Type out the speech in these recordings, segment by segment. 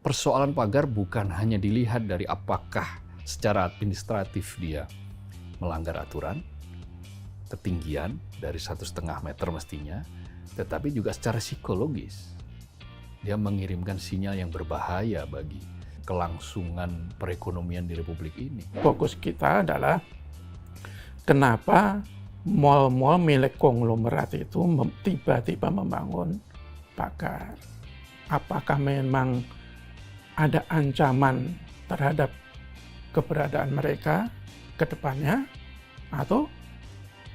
persoalan pagar bukan hanya dilihat dari apakah secara administratif dia melanggar aturan, ketinggian dari 1,5 meter mestinya, tetapi juga secara psikologis. Dia mengirimkan sinyal yang berbahaya bagi kelangsungan perekonomian di Republik ini. Fokus kita adalah kenapa mal-mal milik konglomerat itu tiba-tiba membangun pagar. Apakah memang ada ancaman terhadap keberadaan mereka ke depannya, atau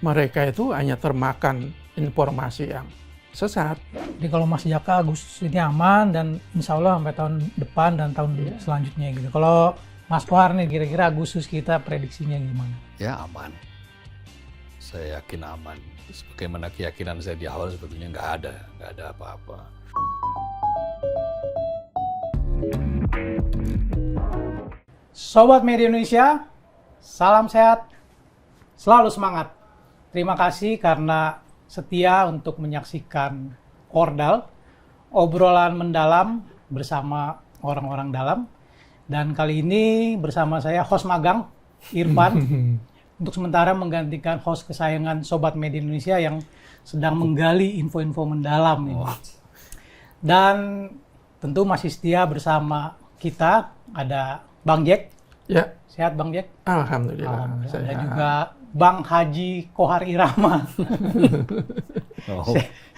mereka itu hanya termakan informasi yang sesat. Jadi kalau Mas Jaka Agustus ini aman dan insya Allah sampai tahun depan dan tahun selanjutnya gitu. Kalau Mas Kohar nih kira-kira Agustus kita prediksinya gimana? Ya aman. Saya yakin aman. Sebagaimana keyakinan saya di awal sebetulnya nggak ada apa-apa. Sobat Media Indonesia, salam sehat, selalu semangat. Terima kasih karena setia untuk menyaksikan Ordal, obrolan mendalam bersama orang-orang dalam. Dan kali ini bersama saya host magang, Irfan, untuk sementara menggantikan host kesayangan Sobat Media Indonesia yang sedang menggali info-info mendalam ini. Dan tentu masih setia bersama kita, ada Bang Jack. Ya. Sehat Bang Jack? Alhamdulillah. Dan juga Bang Haji Kohar Irama.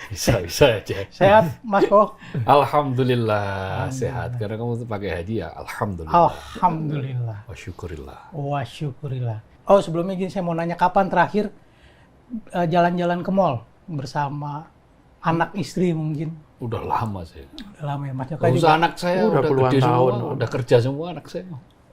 Bisa aja. Sehat Mas Koh? Alhamdulillah sehat. Karena kamu tuh pakai haji ya, alhamdulillah. Alhamdulillah. Wa syukurillah. Wa syukurillah. Oh sebelumnya gini, saya mau nanya kapan terakhir jalan-jalan ke mall bersama anak istri mungkin? Udah lama saya. Udah lama ya Mas Jaka Gak juga. usah anak saya Udah udah puluhan gede tahun. semua, udah kerja semua anak saya.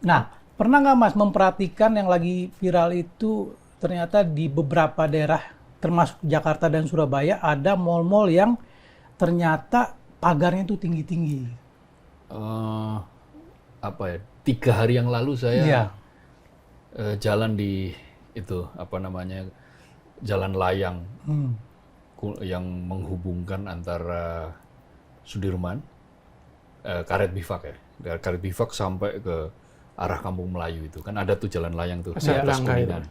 Nah, pernah nggak Mas memperhatikan yang lagi viral itu ternyata di beberapa daerah termasuk Jakarta dan Surabaya ada mall-mall yang ternyata pagarnya itu tinggi-tinggi. Apa ya? 3 hari yang lalu saya Iya. jalan di itu apa namanya jalan layang yang menghubungkan antara Sudirman, Karet Bifak ya, dari Karet Bifak sampai ke arah Kampung Melayu itu kan ada tuh jalan layang tuh di atas Casablanca itu. Kuningan.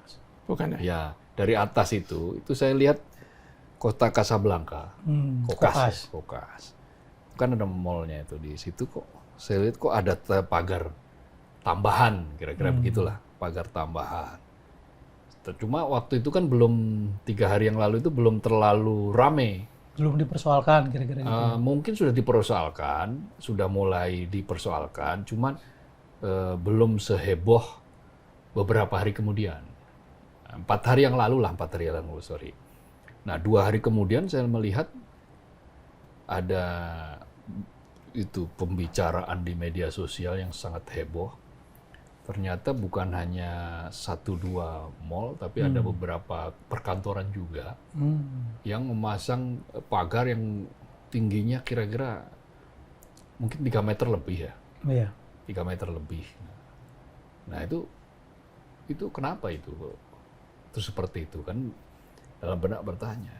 Bukan ya? Ya dari atas itu saya lihat kota Casablanca, Kokas. Kan ada mallnya itu di situ kok. Saya lihat kok ada pagar tambahan, kira-kira begitulah, pagar tambahan. Cuma waktu itu kan belum 3 hari yang lalu itu belum terlalu rame. Belum dipersoalkan kira-kira gitu. Mungkin sudah dipersoalkan, sudah mulai dipersoalkan, cuman belum seheboh beberapa hari kemudian. 4 hari yang lalu, sorry. Nah, 2 hari kemudian saya melihat ada itu pembicaraan di media sosial yang sangat heboh. Ternyata bukan hanya 1-2 mall, tapi ada beberapa perkantoran juga yang memasang pagar yang tingginya kira-kira mungkin 3 meter lebih ya. Iya. 3 meter lebih. Nah itu kenapa itu? Terus seperti itu kan dalam benak bertanya.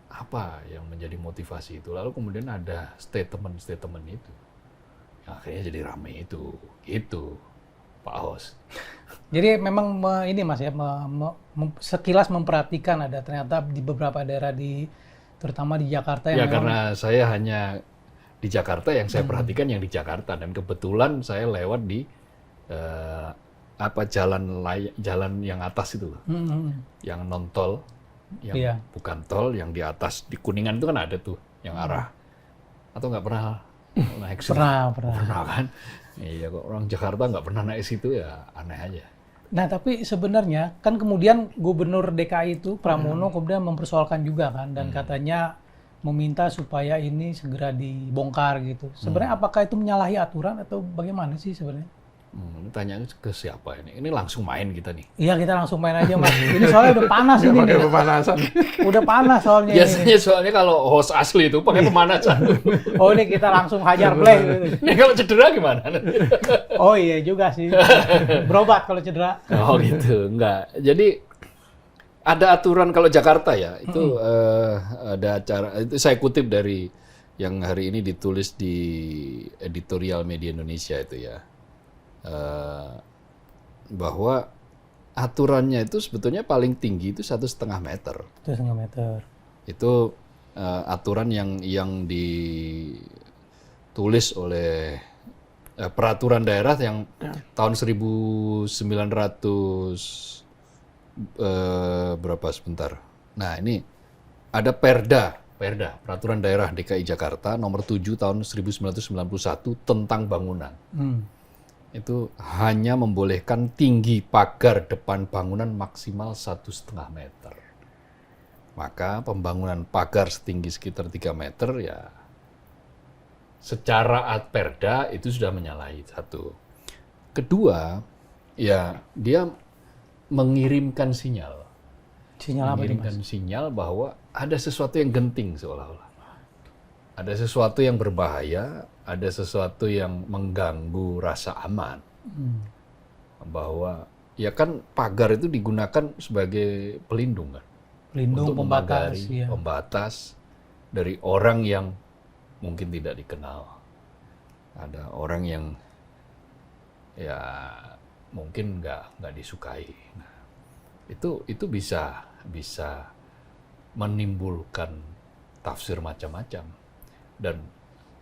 Apa yang menjadi motivasi itu? Lalu kemudian ada statement itu. Akhirnya jadi rame itu, gitu, Pak Hos. Jadi memang ini Mas ya, sekilas memperhatikan ada ternyata di beberapa daerah terutama di Jakarta yang Ya karena saya hanya di Jakarta yang saya perhatikan yang di Jakarta dan kebetulan saya lewat di jalan yang atas itu, yang non tol, yang bukan tol, yang di atas di Kuningan itu kan ada tuh yang arah atau nggak pernah naik situ? Pernah kan? Iya kok orang Jakarta nggak pernah naik situ ya aneh aja. Nah tapi sebenarnya kan kemudian Gubernur DKI itu Pramono kemudian mempersoalkan juga kan dan katanya meminta supaya ini segera dibongkar gitu. Sebenarnya apakah itu menyalahi aturan atau bagaimana sih sebenarnya? Tanya ke siapa ini? Ini langsung main kita nih. Iya kita langsung main aja Mas. Ini soalnya udah panas ini. Pakai pemanasan. Udah panas soalnya. Biasanya soalnya kalau host asli itu pakai pemanasan. Oh ini kita langsung hajar play. Gitu. Ini kalau cedera gimana? Oh iya juga sih. Berobat kalau cedera. Oh gitu, enggak. Jadi ada aturan kalau Jakarta ya, itu ada acara, itu saya kutip dari yang hari ini ditulis di editorial Media Indonesia itu ya, bahwa aturannya itu sebetulnya paling tinggi itu 1,5 meter. 1,5 meter. Itu aturan yang ditulis oleh peraturan daerah yang tahun 1900 berapa sebentar. Nah, ini ada Perda, Peraturan Daerah DKI Jakarta nomor 7 tahun 1991 tentang bangunan. Itu hanya membolehkan tinggi pagar depan bangunan maksimal 1,5 meter. Maka pembangunan pagar setinggi sekitar 3 meter ya secara Perda itu sudah menyalahi satu. Kedua, ya dia mengirimkan sinyal. Sinyal apa nih, Mas? Mengirimkan sinyal bahwa ada sesuatu yang genting seolah-olah. Ada sesuatu yang berbahaya, ada sesuatu yang mengganggu rasa aman. Bahwa ya kan pagar itu digunakan sebagai pelindung kan. Pelindung, untuk pembatas, memagari, ya. pembatas dari orang yang mungkin tidak dikenal. Ada orang yang ya mungkin nggak disukai. Nah, itu bisa menimbulkan tafsir macam-macam, dan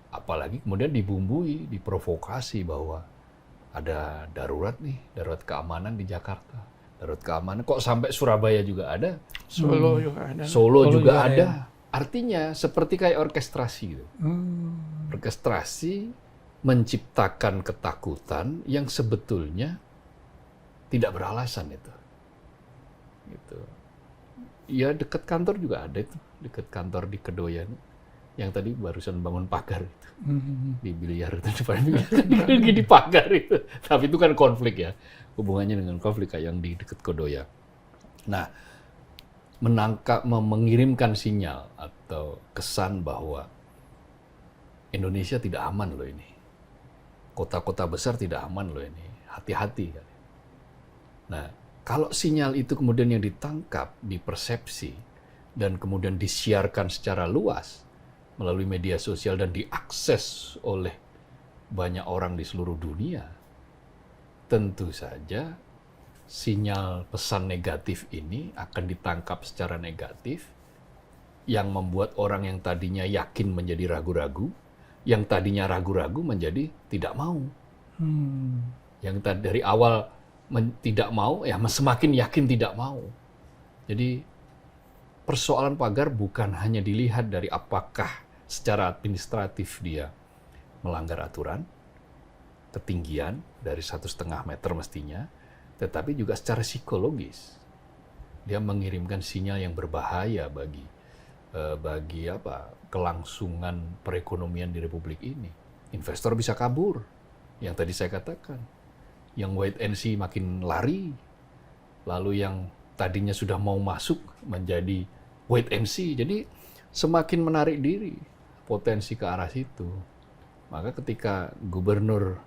apalagi kemudian dibumbui, diprovokasi bahwa ada darurat keamanan di Jakarta, darurat keamanan kok sampai Surabaya juga ada, Solo juga ada. Solo juga juga ada. Artinya seperti kayak orkestrasi gitu. Hmm. Orkestrasi menciptakan ketakutan yang sebetulnya tidak beralasan itu. Gitu. Ya dekat kantor juga ada itu, dekat kantor di Kedoyan yang tadi barusan bangun pagar itu. Di biliar itu depan biliar di pagar itu. Tapi itu kan konflik ya. Hubungannya dengan konflik kayak yang di dekat Kedoya. Nah, mengirimkan sinyal atau kesan bahwa Indonesia tidak aman loh ini. Kota-kota besar tidak aman loh ini. Hati-hati kan. Nah, kalau sinyal itu kemudian yang ditangkap, dipersepsi, dan kemudian disiarkan secara luas melalui media sosial dan diakses oleh banyak orang di seluruh dunia, tentu saja sinyal pesan negatif ini akan ditangkap secara negatif, yang membuat orang yang tadinya yakin menjadi ragu-ragu, yang tadinya ragu-ragu menjadi tidak mau. Yang dari awal tidak mau, ya semakin yakin tidak mau. Jadi persoalan pagar bukan hanya dilihat dari apakah secara administratif dia melanggar aturan, ketinggian dari 1,5 meter mestinya, tetapi juga secara psikologis. Dia mengirimkan sinyal yang berbahaya bagi kelangsungan perekonomian di Republik ini. Investor bisa kabur, yang tadi saya katakan. Yang wait and see makin lari, lalu yang tadinya sudah mau masuk menjadi wait and see. Jadi semakin menarik diri potensi ke arah situ. Maka ketika Gubernur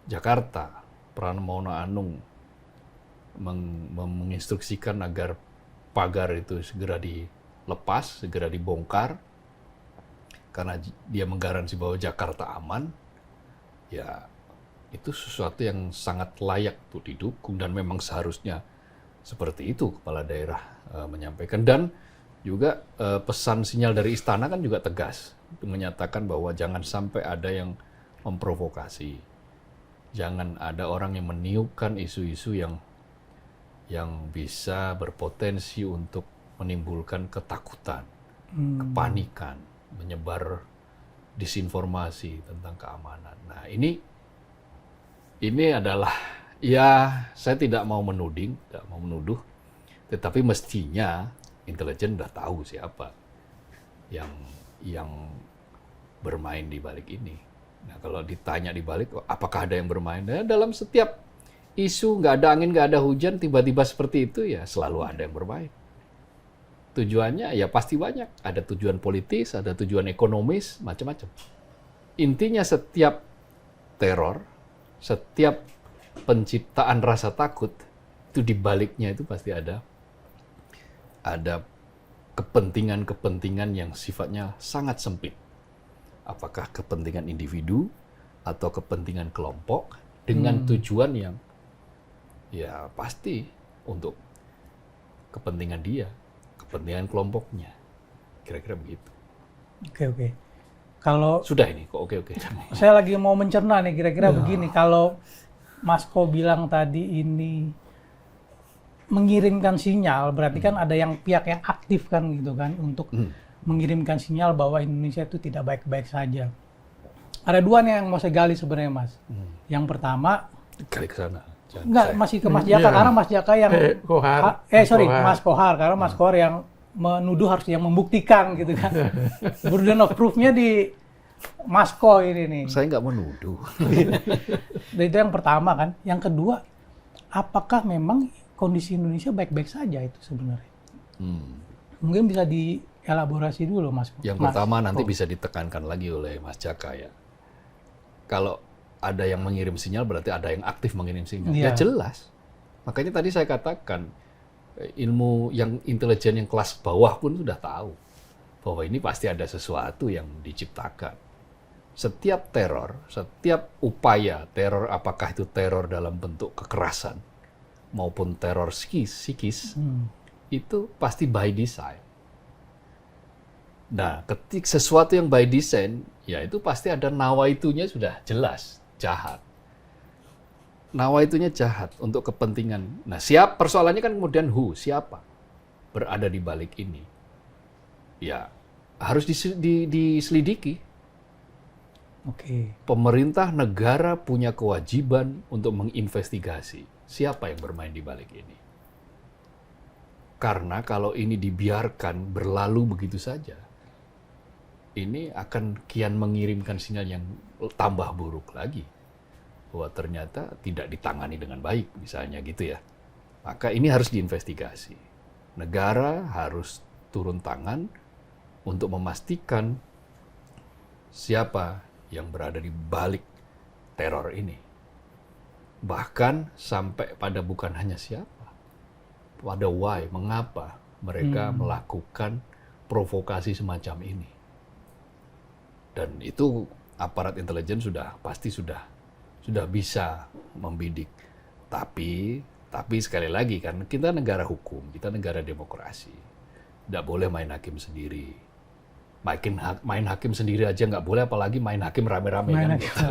Jakarta, Pramono Anung, menginstruksikan agar pagar itu segera dilepas, segera dibongkar, karena dia menggaransi bahwa Jakarta aman, ya itu sesuatu yang sangat layak untuk didukung, dan memang seharusnya seperti itu kepala daerah menyampaikan. Dan juga pesan sinyal dari istana kan juga tegas, menyatakan bahwa jangan sampai ada yang memprovokasi, jangan ada orang yang meniupkan isu-isu yang bisa berpotensi untuk menimbulkan ketakutan, kepanikan, menyebar disinformasi tentang keamanan. Nah, ini adalah, ya saya tidak mau menuding, tidak mau menuduh, tetapi mestinya intelijen udah tahu siapa yang bermain di balik ini. Nah, kalau ditanya di balik, apakah ada yang bermain? Nah, dalam setiap isu nggak ada angin, nggak ada hujan, tiba-tiba seperti itu, ya selalu ada yang bermain. Tujuannya ya pasti banyak. Ada tujuan politis, ada tujuan ekonomis, macam-macam. Intinya setiap teror, setiap penciptaan rasa takut, itu di baliknya itu pasti ada kepentingan-kepentingan yang sifatnya sangat sempit. Apakah kepentingan individu atau kepentingan kelompok dengan tujuan yang ya pasti untuk kepentingan dia, kepentingan kelompoknya. Kira-kira begitu. Oke. Kalau Sudah ini kok oke. saya lagi mau mencerna nih, kira-kira begini, kalau Mas Ko bilang tadi ini mengirimkan sinyal, berarti kan ada yang pihak yang aktif kan gitu kan untuk mengirimkan sinyal bahwa Indonesia itu tidak baik-baik saja. Ada dua nih yang mau saya gali sebenarnya, Mas. Yang pertama, Kali ke sana. Jangan enggak, saya. masih ke Mas Jaka, karena Mas Jaka yang Kohar. Mas Kohar, karena Mas Kohar yang menuduh harus yang membuktikan gitu kan. Burden of proof-nya di Mas Ko ini nih. Saya nggak menuduh. Itu yang pertama kan. Yang kedua, apakah memang kondisi Indonesia baik-baik saja itu sebenarnya? Mungkin bisa dielaborasi dulu, Mas. Yang pertama nanti bisa ditekankan lagi oleh Mas Jaka ya. Kalau ada yang mengirim sinyal berarti ada yang aktif mengirim sinyal. Iya. Ya jelas. Makanya tadi saya katakan ilmu yang intelijen yang kelas bawah pun sudah tahu bahwa ini pasti ada sesuatu yang diciptakan. Setiap teror, setiap upaya teror, apakah itu teror dalam bentuk kekerasan maupun teror psikis, itu pasti by design. Nah, ketika sesuatu yang by design, ya itu pasti ada nawaitunya sudah jelas, jahat. Nawaitunya jahat untuk kepentingan. Nah, persoalannya kan kemudian siapa berada di balik ini? Ya, harus diselidiki. Oke. Pemerintah negara punya kewajiban untuk menginvestigasi siapa yang bermain di balik ini. Karena kalau ini dibiarkan berlalu begitu saja, ini akan kian mengirimkan sinyal yang tambah buruk lagi. Bahwa ternyata tidak ditangani dengan baik, misalnya gitu ya. Maka ini harus diinvestigasi. Negara harus turun tangan untuk memastikan siapa yang berada di balik teror ini. Bahkan sampai pada bukan hanya siapa, pada why, mengapa mereka melakukan provokasi semacam ini. Dan itu aparat intelijen pasti sudah bisa membidik. Tapi sekali lagi kan kita negara hukum, kita negara demokrasi. Tidak boleh main hakim sendiri. Main hakim sendiri aja nggak boleh, apalagi main hakim rame-rame kan. Gitu.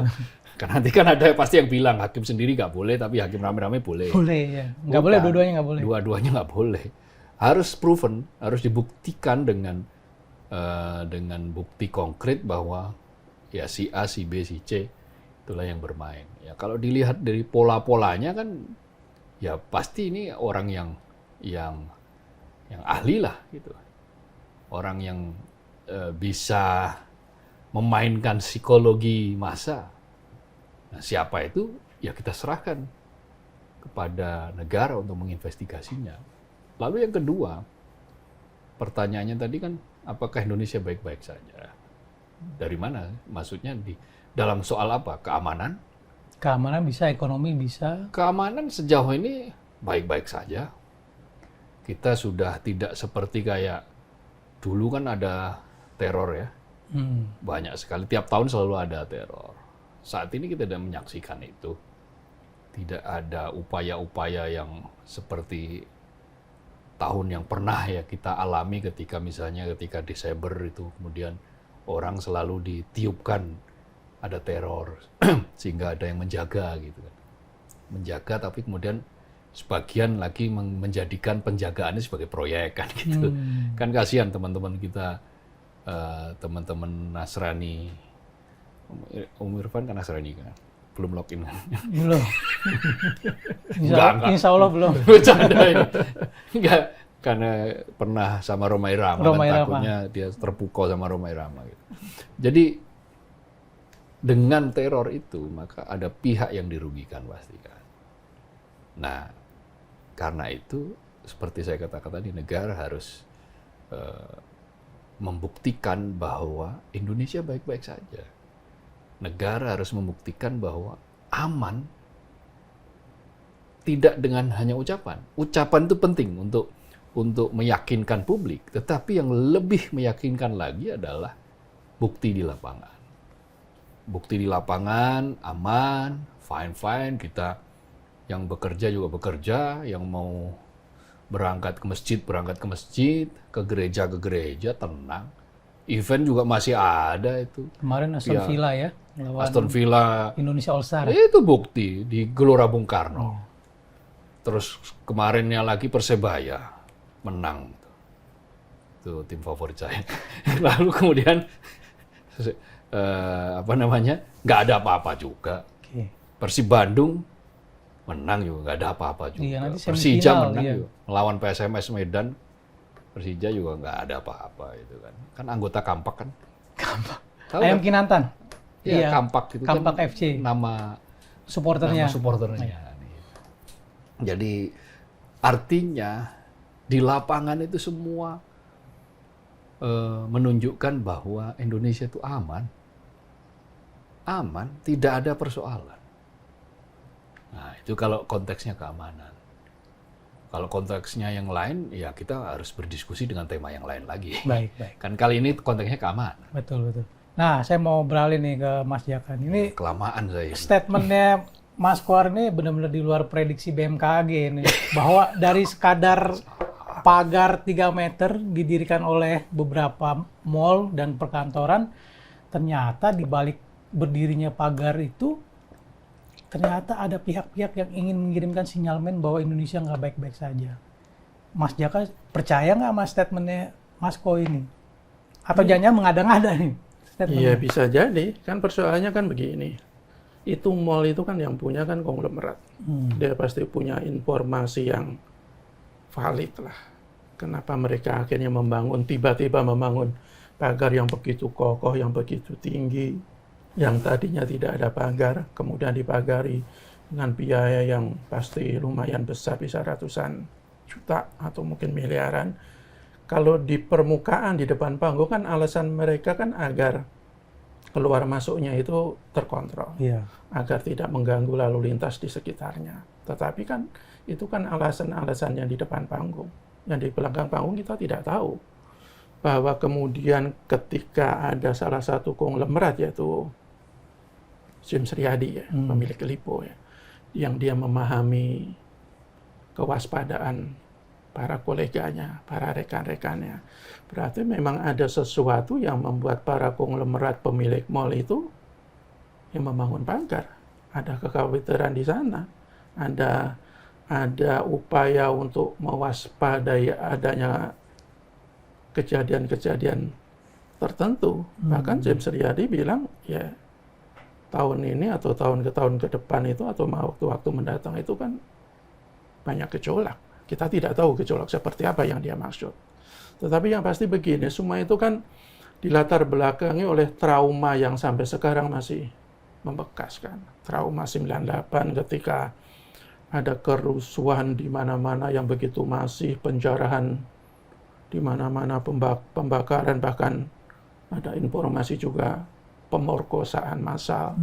Kan nanti kan ada pasti yang bilang hakim sendiri nggak boleh, tapi hakim rame-rame boleh. Boleh ya. Nggak boleh, dua-duanya nggak boleh. Dua-duanya nggak boleh. Harus proven, harus dibuktikan dengan bukti konkret bahwa ya si A, si B, si C itulah yang bermain. Ya kalau dilihat dari pola-polanya kan ya pasti ini orang yang ahli lah gitu. Orang yang bisa memainkan psikologi massa. Nah, siapa itu? Ya kita serahkan kepada negara untuk menginvestigasinya. Lalu yang kedua, pertanyaannya tadi kan apakah Indonesia baik-baik saja? Dari mana? Maksudnya dalam soal apa? Keamanan? Keamanan bisa, ekonomi bisa. Keamanan sejauh ini baik-baik saja. Kita sudah tidak seperti kayak dulu kan ada teror ya. Banyak sekali. Tiap tahun selalu ada teror. Saat ini kita tidak menyaksikan itu. Tidak ada upaya-upaya yang seperti tahun yang pernah ya kita alami ketika Desember itu kemudian orang selalu ditiupkan ada teror sehingga ada yang menjaga gitu kan. Menjaga tapi kemudian sebagian lagi menjadikan penjagaannya sebagai proyek kan gitu. Kan kasihan teman-teman kita, teman-teman Nasrani. Irfan kan Nasrani kan? Belum login kan? Belum. Enggak. Insya Allah belum. Bercanda ini. Enggak, karena pernah sama Roma Irama, Roma kan Irama. takutnya dia terpukau sama Roma Irama gitu. Jadi dengan teror itu maka ada pihak yang dirugikan pasti kan. Nah, karena itu seperti saya katakan tadi negara harus membuktikan bahwa Indonesia baik-baik saja. Negara harus membuktikan bahwa aman tidak dengan hanya ucapan. Ucapan itu penting untuk meyakinkan publik, tetapi yang lebih meyakinkan lagi adalah bukti di lapangan. bukti di lapangan aman, fine, kita yang bekerja juga bekerja, yang mau berangkat ke masjid, ke gereja tenang. Event juga masih ada itu. Kemarin Aston Ya. Villa ya, lawan Aston Villa Indonesia All Star. itu bukti di Gelora Bung Karno. Terus kemarinnya lagi Persebaya menang. Itu tim favorit saya. Lalu kemudian nggak ada apa-apa juga. Oke. Persib Bandung menang juga, nggak ada apa-apa juga. Iya, nanti Persija semifinal, menang iya. juga. Melawan PSMS Medan, Persija juga nggak ada apa-apa itu kan. Kan anggota Kampak kan. Tahu Ayam kan? Kinantan. Iya, Kampak itu Kampak kan FC. nama Supporternya. supporternya. Jadi artinya di lapangan itu semua menunjukkan bahwa Indonesia itu aman, tidak ada persoalan. Nah itu kalau konteksnya keamanan. Kalau konteksnya yang lain, ya kita harus berdiskusi dengan tema yang lain lagi. Baik. Kan kali ini konteksnya keamanan. Betul. Nah, saya mau beralih nih ke Mas Jaka. Ini Kelamaan saya. statementnya Mas Kohar ini benar-benar di luar prediksi BMKG ini. Bahwa dari sekadar pagar 3 meter didirikan oleh beberapa mall dan perkantoran, ternyata di balik berdirinya pagar itu, ternyata ada pihak-pihak yang ingin mengirimkan sinyalmen bahwa Indonesia nggak baik-baik saja. Mas Jaka percaya nggak sama statementnya Mas Ko ini? Atau jangan mengada-ngada nih statementnya? Iya bisa jadi. Kan persoalannya kan begini. Itu mall itu kan yang punya kan konglomerat. Dia pasti punya informasi yang valid lah. Kenapa mereka akhirnya tiba-tiba membangun pagar yang begitu kokoh, yang begitu tinggi, yang tadinya tidak ada pagar, kemudian dipagari dengan biaya yang pasti lumayan besar, bisa ratusan juta atau mungkin miliaran. Kalau di permukaan, di depan panggung kan alasan mereka kan agar keluar masuknya itu terkontrol, agar tidak mengganggu lalu lintas di sekitarnya. Tetapi kan itu kan alasan-alasan yang di depan panggung. Yang di belakang panggung kita tidak tahu. Bahwa kemudian ketika ada salah satu konglomerat yaitu James Riyadi ya, pemilik Lipo ya, yang dia memahami kewaspadaan para koleganya, para rekan-rekannya. Berarti memang ada sesuatu yang membuat para konglomerat pemilik mall itu yang membangun pagar. Ada kekhawatiran di sana. Ada upaya untuk mewaspadai adanya kejadian-kejadian tertentu. Bahkan James Riyadi bilang, ya tahun ini atau tahun ke depan itu atau waktu-waktu mendatang itu kan banyak gejolak. Kita tidak tahu gejolak seperti apa yang dia maksud. Tetapi yang pasti begini, semua itu kan dilatar belakangi oleh trauma yang sampai sekarang masih membekas kan. Trauma 98 ketika ada kerusuhan di mana-mana yang begitu masih, penjarahan di mana-mana, pembakaran, bahkan ada informasi juga pemerkosaan massal.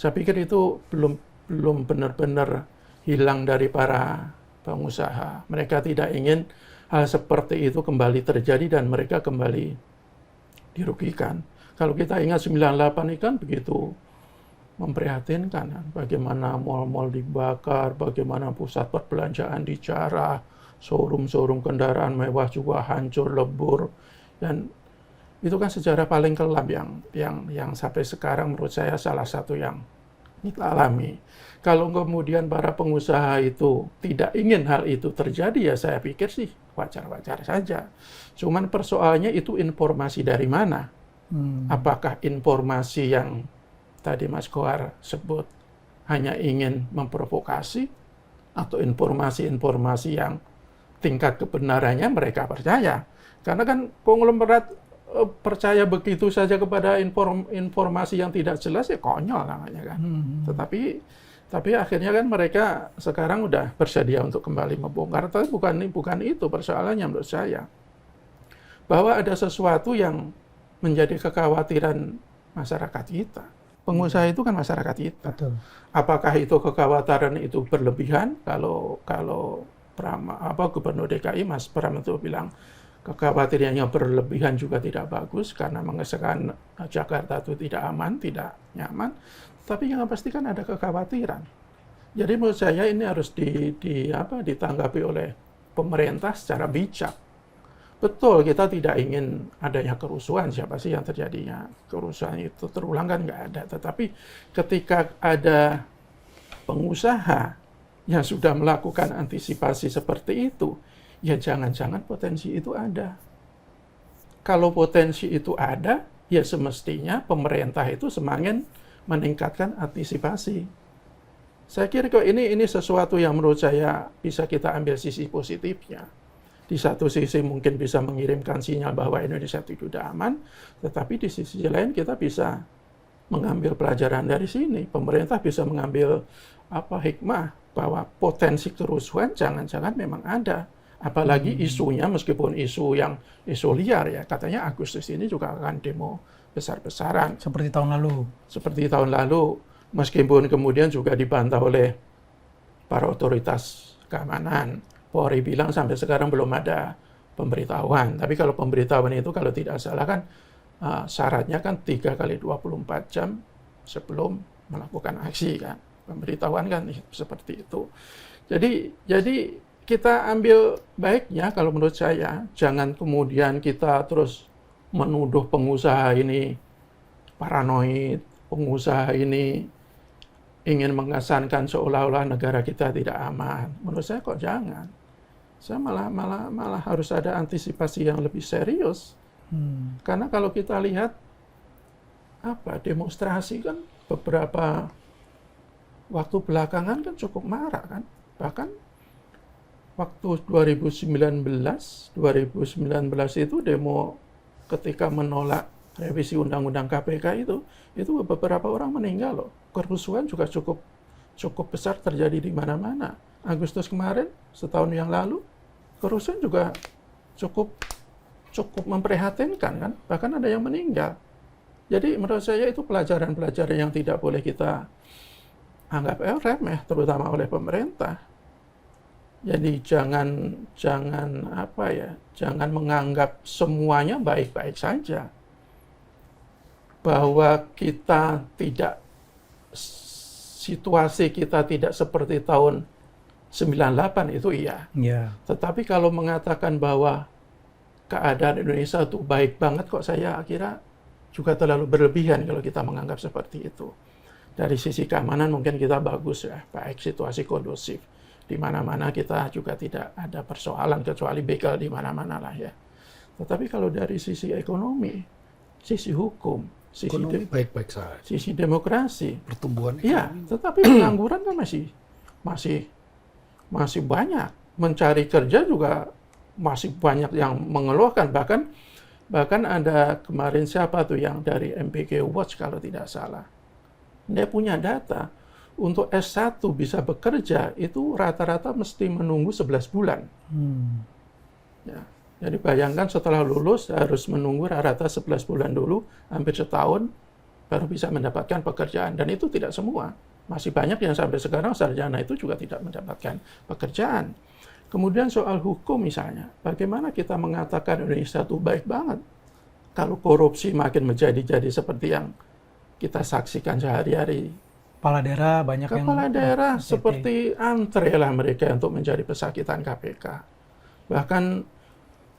Saya pikir itu belum benar-benar hilang dari para pengusaha. Mereka tidak ingin hal seperti itu kembali terjadi dan mereka kembali dirugikan. Kalau kita ingat 98 ini kan begitu memprihatinkan, bagaimana mal-mal dibakar, bagaimana pusat perbelanjaan dijarah, showroom-showroom kendaraan mewah juga hancur lebur, dan itu kan sejarah paling kelam yang sampai sekarang menurut saya salah satu yang kita alami. Kalau kemudian para pengusaha itu tidak ingin hal itu terjadi, ya saya pikir sih wajar-wajar saja. Cuman persoalannya itu informasi dari mana? Apakah informasi yang tadi Mas Kohar sebut hanya ingin memprovokasi, atau informasi-informasi yang tingkat kebenarannya mereka percaya? Karena kan konglomerat percaya begitu saja kepada informasi yang tidak jelas, ya konyol namanya kan. Tapi akhirnya kan mereka sekarang udah bersedia untuk kembali membongkar. Tapi bukan itu persoalannya menurut saya. Bahwa ada sesuatu yang menjadi kekhawatiran masyarakat kita. Pengusaha itu kan masyarakat kita. Betul. Apakah itu kekhawatiran itu berlebihan? Kalau Gubernur DKI Mas Pram itu bilang kekhawatiran yang berlebihan juga tidak bagus karena mengesankan Jakarta itu tidak aman, tidak nyaman. Tapi yang pasti kan ada kekhawatiran. Jadi menurut saya ini harus ditanggapi oleh pemerintah secara bijak. Betul, kita tidak ingin adanya kerusuhan. Siapa sih yang terjadinya kerusuhan itu terulang kan nggak ada. Tetapi ketika ada pengusaha yang sudah melakukan antisipasi seperti itu, ya jangan-jangan potensi itu ada. Kalau potensi itu ada, ya semestinya pemerintah itu semakin meningkatkan antisipasi. Saya kira kok ini sesuatu yang menurut saya bisa kita ambil sisi positifnya. Di satu sisi mungkin bisa mengirimkan sinyal bahwa Indonesia tidak aman, tetapi di sisi lain kita bisa mengambil pelajaran dari sini. Pemerintah bisa mengambil hikmah bahwa potensi kerusuhan jangan-jangan memang ada. Apalagi isunya, meskipun isu liar ya, katanya Agustus ini juga akan demo besar-besaran. Seperti tahun lalu. Meskipun kemudian juga dibantah oleh para otoritas keamanan. Polri bilang sampai sekarang belum ada pemberitahuan. Tapi kalau pemberitahuan itu kalau tidak salah kan syaratnya kan 3 kali 24 jam sebelum melakukan aksi kan. Pemberitahuan kan seperti itu. Jadi kita ambil baiknya kalau menurut saya, jangan kemudian kita terus menuduh pengusaha ini paranoid, pengusaha ini ingin mengesankan seolah-olah negara kita tidak aman. Menurut saya kok jangan. Saya malah harus ada antisipasi yang lebih serius. Karena kalau kita lihat demonstrasi kan beberapa waktu belakangan kan cukup marak kan. Bahkan waktu 2019 itu demo ketika menolak revisi Undang-Undang KPK itu beberapa orang meninggal loh. Kerusuhan juga cukup besar terjadi di mana-mana. Agustus kemarin, setahun yang lalu, kerusuhan juga cukup memprihatinkan kan. Bahkan ada yang meninggal. Jadi menurut saya itu pelajaran-pelajaran yang tidak boleh kita anggap remeh, terutama oleh pemerintah. Jadi jangan menganggap semuanya baik-baik saja. Bahwa situasi kita tidak seperti tahun 98 itu iya. Tetapi kalau mengatakan bahwa keadaan Indonesia itu baik banget kok saya kira juga terlalu berlebihan kalau kita menganggap seperti itu. Dari sisi keamanan mungkin kita bagus ya, baik situasi kondusif. Di mana-mana kita juga tidak ada persoalan kecuali begal di mana-mana lah ya. Tetapi kalau dari sisi ekonomi, sisi hukum, baik-baik saja. Sisi demokrasi, pertumbuhan ekonomi. Iya, tetapi pengangguran kan masih banyak. Mencari kerja juga masih banyak yang mengeluhkan. Bahkan ada kemarin siapa tuh yang dari MPG Watch kalau tidak salah. Dia punya data. Untuk S1 bisa bekerja itu rata-rata mesti menunggu 11 bulan. Ya. Jadi bayangkan setelah lulus harus menunggu rata-rata 11 bulan dulu, hampir setahun, baru bisa mendapatkan pekerjaan. Dan itu tidak semua. Masih banyak yang sampai sekarang sarjana itu juga tidak mendapatkan pekerjaan. Kemudian soal hukum misalnya, bagaimana kita mengatakan Indonesia itu baik banget? Kalau korupsi makin menjadi seperti yang kita saksikan sehari-hari. Kepala daerah banyak Kepala daerah seperti antre lah mereka untuk menjadi pesakitan KPK. Bahkan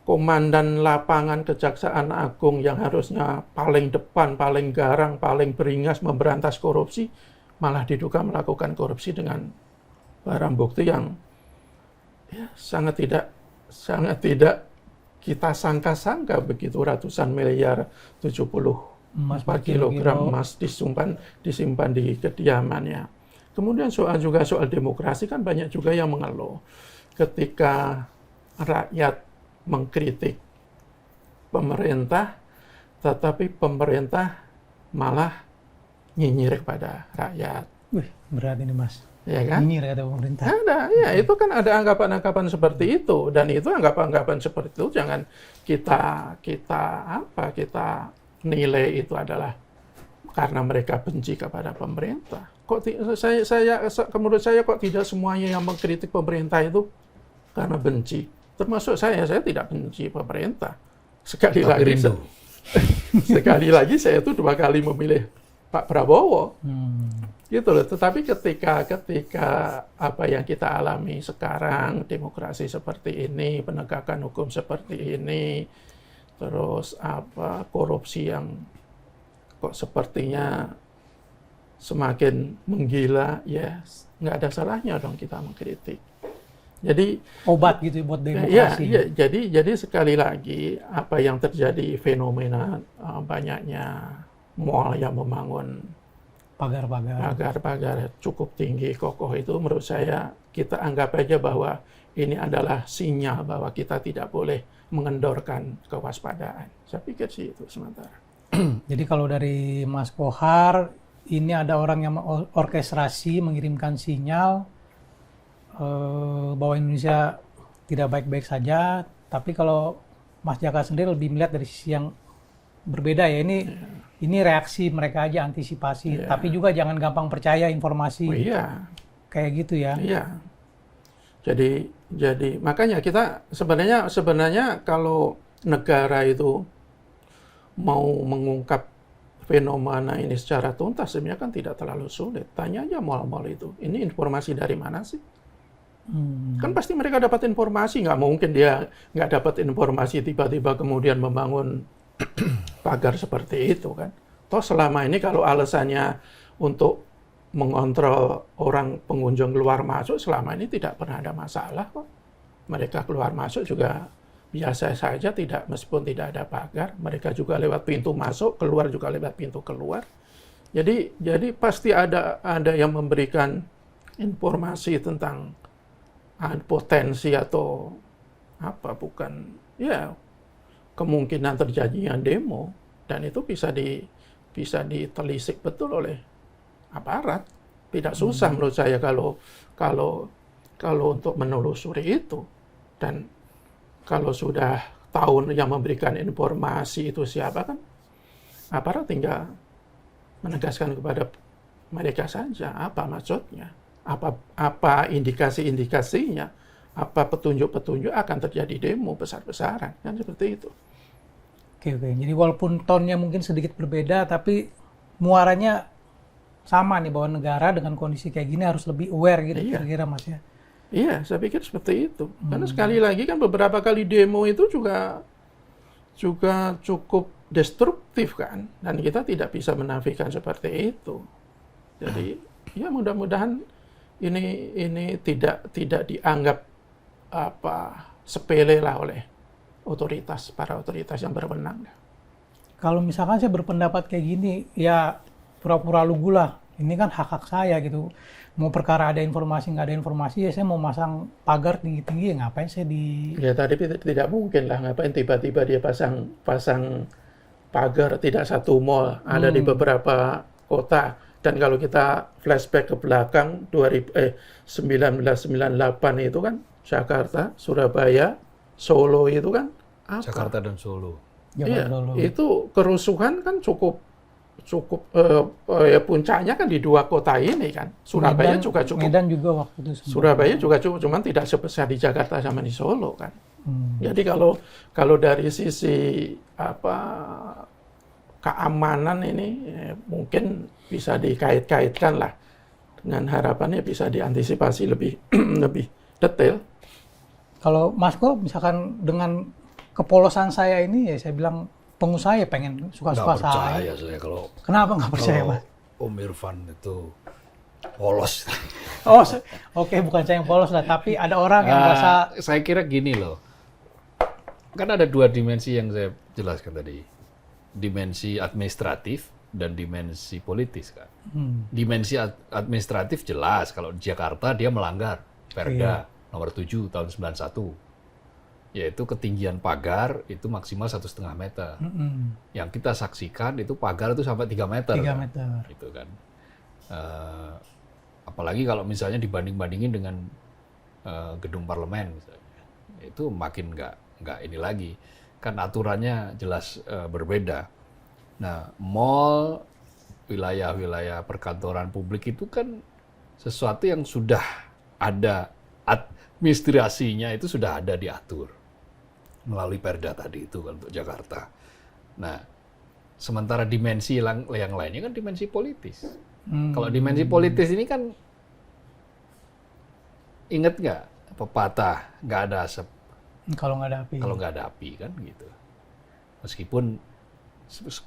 komandan lapangan Kejaksaan Agung yang harusnya paling depan, paling garang, paling beringas memberantas korupsi, malah diduga melakukan korupsi dengan barang bukti yang sangat tidak kita sangka-sangka begitu ratusan miliar 4 kilogram emas disimpan di kediamannya. Kemudian soal demokrasi kan banyak juga yang mengeluh ketika rakyat mengkritik pemerintah, tetapi pemerintah malah nyinyir kepada rakyat. Wih, berat ini Mas. Ya kan? Nyinyir kata pemerintah. Ada, ya itu kan ada anggapan-anggapan seperti itu, dan itu anggapan-anggapan seperti itu jangan kita nilai itu adalah karena mereka benci kepada pemerintah. Menurut saya kok tidak semuanya yang mengkritik pemerintah itu karena benci Termasuk saya tidak benci pemerintah. Sekali Tapi lagi, rindu. sekali lagi saya itu 2 kali memilih Pak Prabowo. Gitu loh. Tetapi ketika apa yang kita alami sekarang, demokrasi seperti ini, penegakan hukum seperti ini, terus korupsi yang kok sepertinya semakin menggila, ya nggak ada salahnya dong kita mengkritik. Jadi Obat gitu buat ya, demokrasi. jadi sekali lagi apa yang terjadi fenomena banyaknya mall yang membangun pagar-pagar cukup tinggi kokoh itu, menurut saya kita anggap aja bahwa ini adalah sinyal bahwa kita tidak boleh mengendorkan kewaspadaan. Saya pikir sih itu sementara. Jadi kalau dari Mas Kohar, ini ada orang yang orkestrasi mengirimkan sinyal bahwa Indonesia tidak baik-baik saja, tapi kalau Mas Jaka sendiri lebih melihat dari sisi yang berbeda ya. Ini reaksi mereka aja, antisipasi, tapi juga jangan gampang percaya informasi kayak gitu ya. Iya. Jadi makanya kita sebenarnya kalau negara itu mau mengungkap fenomena ini secara tuntas sebenarnya kan tidak terlalu sulit. Tanya aja mal-mal itu. Ini informasi dari mana sih? Kan pasti mereka dapat informasi. Nggak mungkin dia nggak dapat informasi tiba-tiba kemudian membangun pagar seperti itu kan. Toh selama ini kalau alasannya untuk mengontrol orang pengunjung keluar masuk, selama ini tidak pernah ada masalah kok. Mereka keluar masuk juga biasa saja, meskipun tidak ada pagar. Mereka juga lewat pintu masuk, keluar juga lewat pintu keluar. Jadi pasti ada yang memberikan informasi tentang potensi atau kemungkinan terjadinya demo, dan itu bisa ditelisik betul oleh aparat. Tidak susah menurut saya kalau untuk menelusuri itu. Dan kalau sudah tahu yang memberikan informasi itu siapa, kan aparat tinggal menegaskan kepada mereka saja apa maksudnya, apa indikasi-indikasinya, apa petunjuk-petunjuk akan terjadi demo besar-besaran, kan seperti itu. Oke. Jadi walaupun tonnya mungkin sedikit berbeda, tapi muaranya sama nih, bahwa negara dengan kondisi kayak gini harus lebih aware gitu, kira-kira Mas ya. Iya, saya pikir seperti itu. Karena sekali lagi kan beberapa kali demo itu juga cukup destruktif kan, dan kita tidak bisa menafikan seperti itu. Jadi ya mudah-mudahan ini tidak dianggap sepele lah oleh para otoritas yang berwenang. Kalau misalkan saya berpendapat kayak gini, ya pura-pura lugu lah. Ini kan hak-hak saya gitu. Mau perkara ada informasi, nggak ada informasi, ya saya mau masang pagar tinggi-tinggi, ya ngapain saya Ya tadi tidak mungkin lah, ngapain tiba-tiba dia pasang pagar, tidak satu mall, ada di beberapa kota. Dan kalau kita flashback ke belakang, 1998 itu kan, Jakarta, Surabaya, Solo itu kan apa? Jakarta dan Solo. Iya, itu kerusuhan kan cukup puncaknya kan di 2 kota ini kan. Surabaya juga cukup. Medan juga waktu itu. Surabaya juga cukup, cuman tidak sebesar di Jakarta sama di Solo kan. Jadi kalau dari sisi keamanan ini mungkin bisa dikait-kaitkan lah, dengan harapannya bisa diantisipasi lebih detail. Kalau Mas Ko, misalkan dengan kepolosan saya ini, ya saya bilang pengusaha ya pengen suka-suka Nggak percaya saya kalau. Kenapa nggak percaya, kalau Mas? Om Irfan itu polos. Oh, oke, bukan saya yang polos lah, tapi ada orang yang merasa. Saya kira gini loh, kan ada 2 dimensi yang saya jelaskan tadi, dimensi administratif dan dimensi politis kan. Dimensi administratif jelas kalau di Jakarta dia melanggar Perda nomor 7 tahun 91, yaitu ketinggian pagar itu maksimal 1,5 meter. Yang kita saksikan itu pagar itu sampai 3 meter. 3 meter. Gitu kan. Apalagi kalau misalnya dibanding-bandingin dengan gedung parlemen misalnya, itu makin nggak ini lagi, kan aturannya jelas berbeda. Nah, mall, wilayah-wilayah perkantoran publik itu kan sesuatu yang sudah ada administrasinya itu sudah ada diatur melalui Perda tadi itu kan untuk Jakarta. Nah, sementara dimensi yang lainnya kan dimensi politis. Kalau dimensi politis ini kan, inget nggak pepatah nggak ada asap Kalau nggak ada api. kalau nggak ada api kan gitu. Meskipun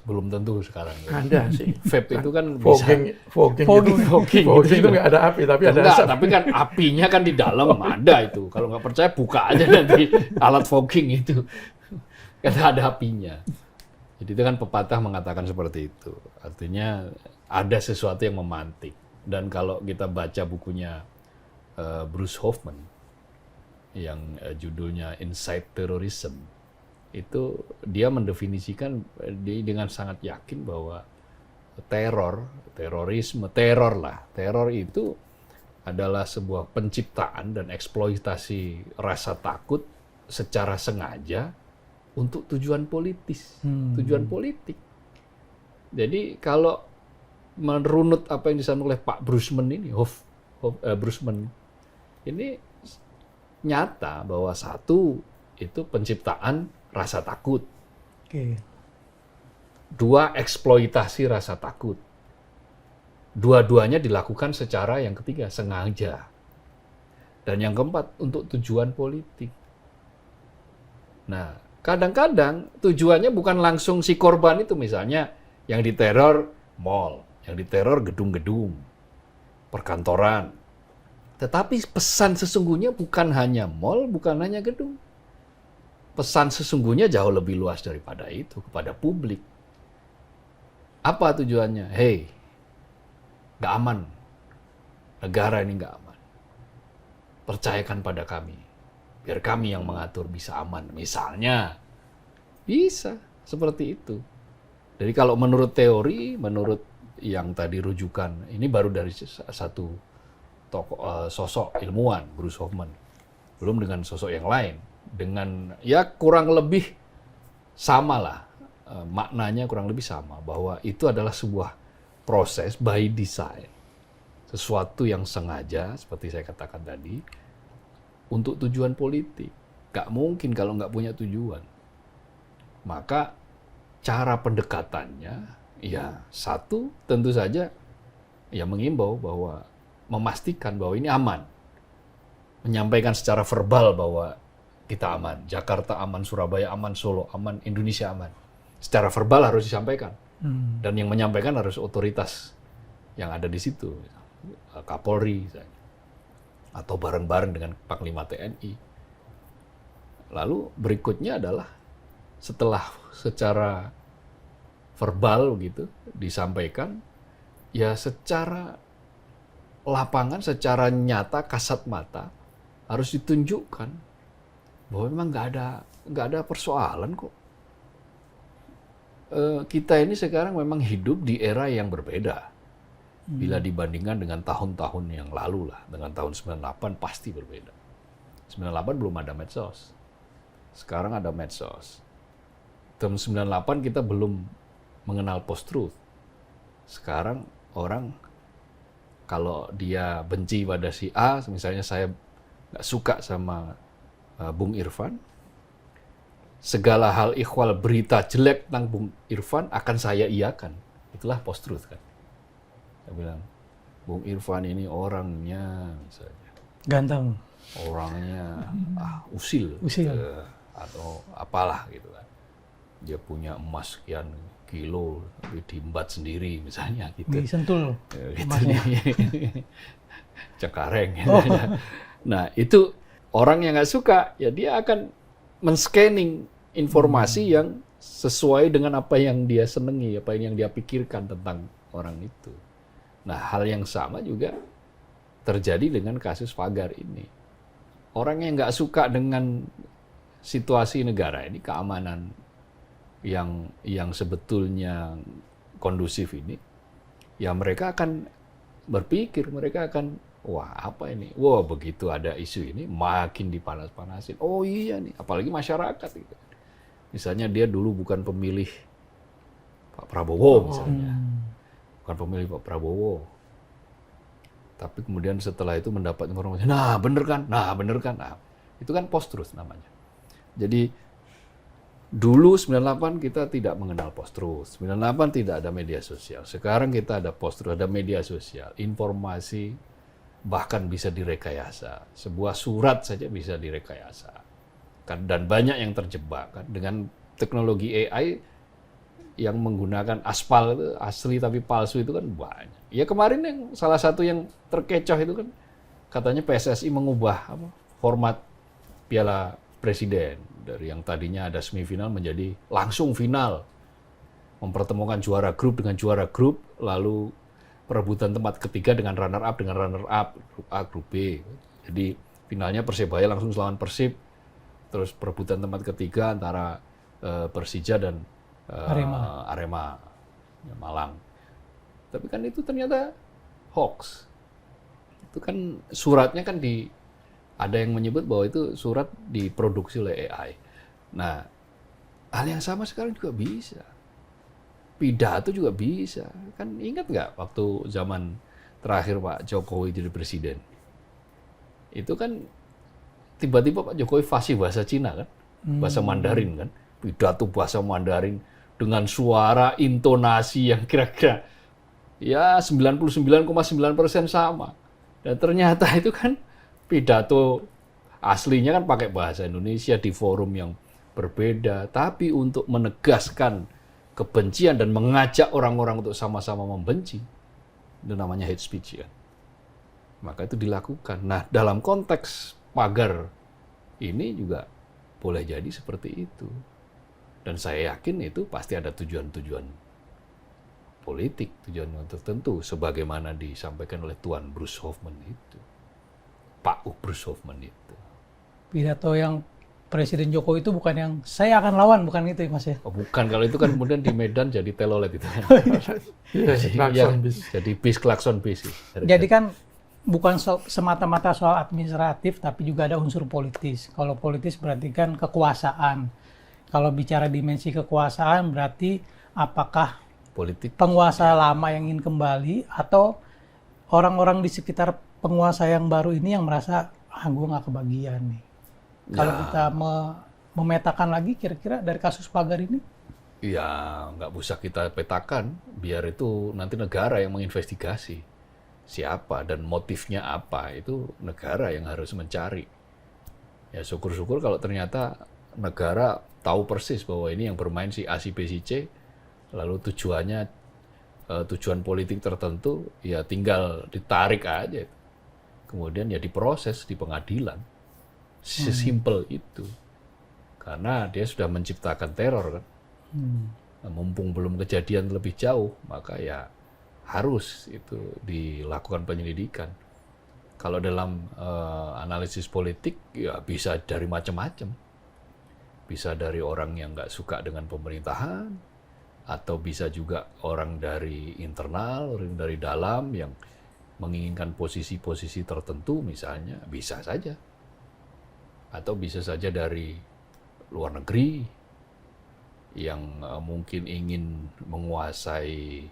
belum tentu sekarang. Ada sih. Vape itu kan bisa Fogging itu nggak ada api, tapi ada enggak, asap. tapi kan apinya kan di dalam ada itu. Kalau nggak percaya buka aja nanti alat fogging itu. Karena ada apinya. Jadi itu kan pepatah mengatakan seperti itu. Artinya ada sesuatu yang memantik. Dan kalau kita baca bukunya Bruce Hoffman yang judulnya Inside Terrorism, itu dia mendefinisikan dengan sangat yakin bahwa teror itu adalah sebuah penciptaan dan eksploitasi rasa takut secara sengaja untuk tujuan politis, tujuan politik. Jadi kalau merunut apa yang disampaikan oleh Pak Brusman ini, Brusman ini nyata bahwa satu itu penciptaan rasa takut. Oke. Dua, eksploitasi rasa takut. Dua-duanya dilakukan secara yang ketiga, sengaja. Dan yang keempat, untuk tujuan politik. Nah, kadang-kadang tujuannya bukan langsung si korban itu, misalnya yang diteror mall, yang diteror gedung-gedung, perkantoran. Tetapi pesan sesungguhnya bukan hanya mall, bukan hanya gedung. Pesan sesungguhnya jauh lebih luas daripada itu kepada publik. Apa tujuannya? Hei, nggak aman. Negara ini nggak aman. Percayakan pada kami. Biar kami yang mengatur bisa aman. Misalnya, bisa seperti itu. Jadi kalau menurut teori, menurut yang tadi rujukan, ini baru dari satu tokoh, sosok ilmuwan, Bruce Hoffman. Belum dengan sosok yang lain. Dengan ya kurang lebih sama lah, maknanya kurang lebih sama, bahwa itu adalah sebuah proses by design, sesuatu yang sengaja seperti saya katakan tadi untuk tujuan politik. Gak mungkin kalau nggak punya tujuan. Maka cara pendekatannya ya satu, tentu saja ya mengimbau bahwa memastikan bahwa ini aman, menyampaikan secara verbal bahwa kita aman, Jakarta aman, Surabaya aman, Solo aman, Indonesia aman. Secara verbal harus disampaikan. Dan yang menyampaikan harus otoritas yang ada di situ. Kapolri misalnya. Atau bareng-bareng dengan Panglima TNI. Lalu berikutnya adalah setelah secara verbal gitu disampaikan, ya secara lapangan, secara nyata, kasat mata harus ditunjukkan bahwa memang nggak ada persoalan kok. Kita ini sekarang memang hidup di era yang berbeda. Bila dibandingkan dengan tahun-tahun yang lalu lah, dengan tahun 98 pasti berbeda. 98 belum ada medsos. Sekarang ada medsos. Tahun 98 kita belum mengenal post-truth. Sekarang orang kalau dia benci pada si A, misalnya saya nggak suka sama Bung Irfan, segala hal ikhwal berita jelek tentang Bung Irfan akan saya iakan. Itulah post-truth kan. Saya bilang, Bung Irfan ini orangnya misalnya Ganteng. Orangnya usil. Atau apalah gitu kan. Dia punya emas sekian kilo, tapi diembat sendiri misalnya gitu. Disentul Gitu. Cengkareng. Gitu. Nah itu orang yang nggak suka, ya dia akan men-scanning informasi yang sesuai dengan apa yang dia senangi, apa yang dia pikirkan tentang orang itu. Nah, hal yang sama juga terjadi dengan kasus Pagar ini. Orang yang nggak suka dengan situasi negara ini, keamanan yang sebetulnya kondusif ini, ya mereka akan berpikir, mereka akan, wah apa ini? Wah begitu ada isu ini, makin dipanas-panasin. Oh iya nih, apalagi masyarakat gitu. Misalnya dia dulu bukan pemilih Pak Prabowo misalnya. Bukan pemilih Pak Prabowo. Tapi kemudian setelah itu mendapat informasi, nah bener kan, nah itu kan post-truth namanya. Jadi dulu 98 kita tidak mengenal post-truth, 98 tidak ada media sosial. Sekarang kita ada post-truth, ada media sosial, informasi bahkan bisa direkayasa. Sebuah surat saja bisa direkayasa. Dan banyak yang terjebak kan dengan teknologi AI yang menggunakan aspal itu asli tapi palsu itu kan banyak. Ya kemarin yang salah satu yang terkecoh itu kan katanya PSSI mengubah format Piala Presiden dari yang tadinya ada semifinal menjadi langsung final. Mempertemukan juara grup dengan juara grup, lalu perebutan tempat ketiga dengan runner up, grup A, grup B. Jadi finalnya Persebaya langsung lawan Persib, terus perebutan tempat ketiga antara Persija dan Arema Malang. Tapi kan itu ternyata hoax. Itu kan suratnya kan ada yang menyebut bahwa itu surat diproduksi oleh AI. Nah, hal yang sama sekarang juga bisa. Pidato juga bisa. Kan ingat nggak waktu zaman terakhir Pak Jokowi jadi presiden? Itu kan tiba-tiba Pak Jokowi fasih bahasa Cina kan? Bahasa Mandarin kan? Pidato bahasa Mandarin dengan suara intonasi yang kira-kira ya 99,9% sama. Dan ternyata itu kan pidato aslinya kan pakai bahasa Indonesia di forum yang berbeda, tapi untuk menegaskan kebencian dan mengajak orang-orang untuk sama-sama membenci, itu namanya hate speech ya. Maka itu dilakukan. Nah, dalam konteks pagar ini juga boleh jadi seperti itu. Dan saya yakin itu pasti ada tujuan-tujuan politik, tujuan tertentu, sebagaimana disampaikan oleh Tuan Bruce Hoffman itu. Pak Bruce Hoffman itu. Pidato yang Presiden Jokowi itu bukan yang saya akan lawan, bukan itu ya Mas ya? Oh, bukan, kalau itu kan kemudian di Medan jadi telolet itu. Jadi bis, klakson bis. Jadi kan bukan semata-mata soal administratif, tapi juga ada unsur politis. Kalau politis berarti kan kekuasaan. Kalau bicara dimensi kekuasaan berarti apakah politik penguasa lama yang ingin kembali atau orang-orang di sekitar penguasa yang baru ini yang merasa gue nggak kebagian nih. Kalau kita memetakan lagi kira-kira dari kasus pagar ini? Ya nggak usah kita petakan, biar itu nanti negara yang menginvestigasi siapa dan motifnya apa, itu negara yang harus mencari. Ya syukur-syukur kalau ternyata negara tahu persis bahwa ini yang bermain si A, si B, si C, lalu tujuannya tujuan politik tertentu, ya tinggal ditarik aja. Kemudian ya diproses di pengadilan. Sesimpel itu. Karena dia sudah menciptakan teror kan. Nah, mumpung belum kejadian lebih jauh, maka ya harus itu dilakukan penyelidikan. Kalau dalam analisis politik, ya bisa dari macam-macam. Bisa dari orang yang nggak suka dengan pemerintahan, atau bisa juga orang dari internal, orang dari dalam yang menginginkan posisi-posisi tertentu misalnya, bisa saja. Atau bisa saja dari luar negeri yang mungkin ingin menguasai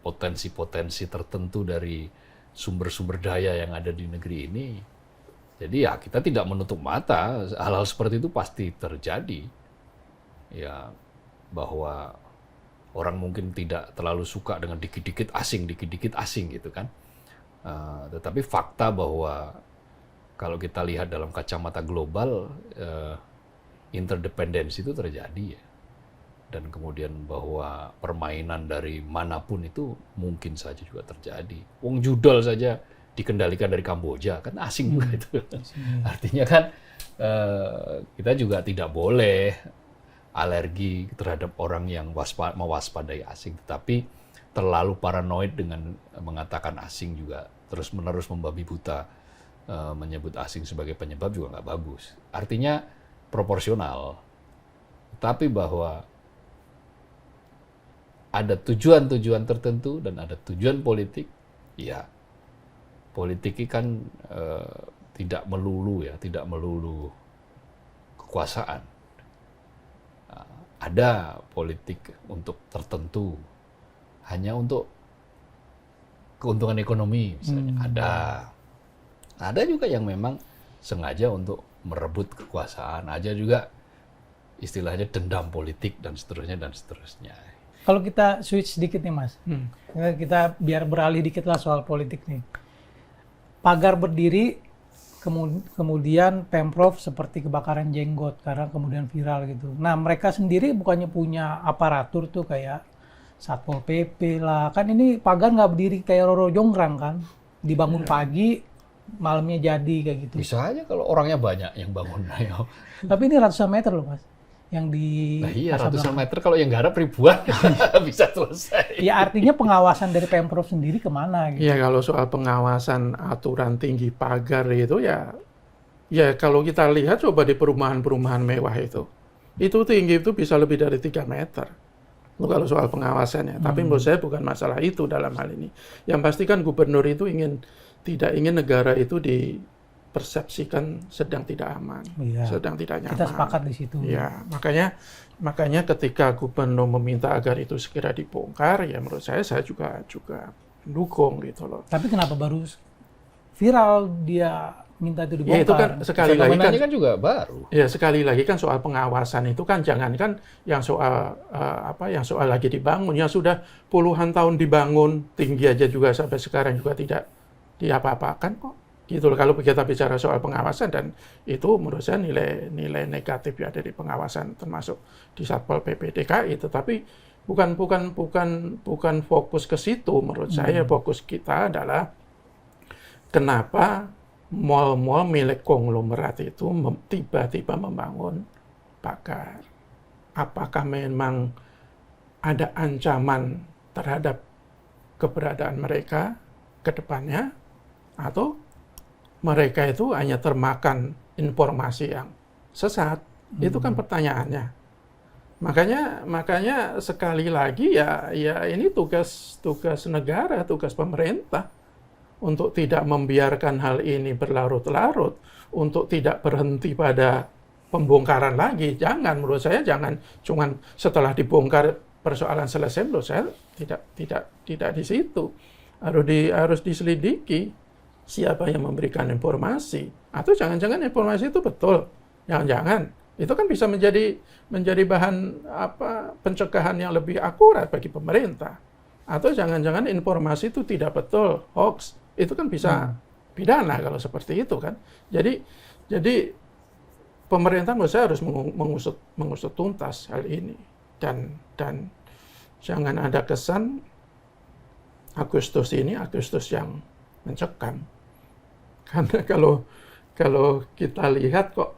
potensi-potensi tertentu dari sumber-sumber daya yang ada di negeri ini. Jadi ya kita tidak menutup mata, hal-hal seperti itu pasti terjadi. Ya bahwa orang mungkin tidak terlalu suka dengan dikit-dikit asing gitu kan. Tetapi fakta bahwa kalau kita lihat dalam kacamata global, interdependensi itu terjadi ya. Dan kemudian bahwa permainan dari manapun itu mungkin saja juga terjadi. Wong judol saja dikendalikan dari Kamboja, kan asing juga itu. Artinya kan kita juga tidak boleh alergi terhadap orang yang mewaspadai asing, tetapi terlalu paranoid dengan mengatakan asing juga terus-menerus membabi buta, menyebut asing sebagai penyebab juga nggak bagus. Artinya proporsional, tapi bahwa ada tujuan-tujuan tertentu dan ada tujuan politik, ya politik kan tidak melulu kekuasaan. Ada politik untuk tertentu, hanya untuk keuntungan ekonomi misalnya. Ada juga yang memang sengaja untuk merebut kekuasaan, ada juga istilahnya dendam politik dan seterusnya dan seterusnya. Kalau kita switch sedikit nih Mas, kita biar beralih dikit lah soal politik nih. Pagar berdiri, kemudian Pemprov seperti kebakaran jenggot karena kemudian viral gitu. Nah mereka sendiri bukannya punya aparatur tuh kayak Satpol PP lah, kan ini pagar nggak berdiri kayak Roro Jonggrang kan, dibangun pagi, malamnya jadi kayak gitu. Bisa aja kalau orangnya banyak yang bangun. Tapi ini ratusan meter loh Mas, yang di Nah, iya, Kasablanca. ratusan meter kalau yang garap ribuan bisa selesai. Ya artinya pengawasan dari Pemprov sendiri kemana gitu. Ya kalau soal pengawasan aturan tinggi pagar itu ya kalau kita lihat coba di perumahan-perumahan mewah itu tinggi itu bisa lebih dari 3 meter. Itu kalau soal pengawasannya. Tapi menurut saya bukan masalah itu dalam hal ini. Yang pasti kan gubernur itu tidak ingin negara itu dipersepsikan sedang tidak aman, Iya. sedang tidak nyaman. Kita sepakat di situ. Ya, makanya ketika gubernur meminta agar itu segera dibongkar, ya menurut saya juga mendukung gitu loh. Tapi kenapa baru viral dia minta itu dibongkar? Ya itu kan sekali lagi kan, Fenomenanya kan juga baru. ya sekali lagi kan soal pengawasan itu kan jangankan yang soal yang soal lagi dibangun, yang sudah puluhan tahun dibangun tinggi aja juga sampai sekarang juga tidak diapa-apakan kok. Gitu loh kalau kita bicara soal pengawasan, dan itu menurut saya nilai negatif ya dari pengawasan termasuk di Satpol PP DKI, tetapi bukan fokus ke situ menurut saya. Fokus kita adalah kenapa mal-mal milik konglomerat itu tiba-tiba membangun pagar. Apakah memang ada ancaman terhadap keberadaan mereka ke depannya, atau mereka itu hanya termakan informasi yang sesat? Itu kan pertanyaannya. Makanya sekali lagi ya ini tugas negara, tugas pemerintah untuk tidak membiarkan hal ini berlarut-larut, untuk tidak berhenti pada pembongkaran lagi. Menurut saya jangan cuman setelah dibongkar persoalan selesai. Menurut saya tidak di situ. Harus diselidiki siapa yang memberikan informasi, atau jangan-jangan informasi itu betul. Jangan-jangan itu kan bisa menjadi bahan pencegahan yang lebih akurat bagi pemerintah. Atau jangan-jangan informasi itu tidak betul, hoax. Itu kan bisa pidana kalau seperti itu kan. Jadi pemerintah menurut saya harus mengusut tuntas hal ini, dan jangan ada kesan Agustus yang mencekam. Karena kalau kita lihat kok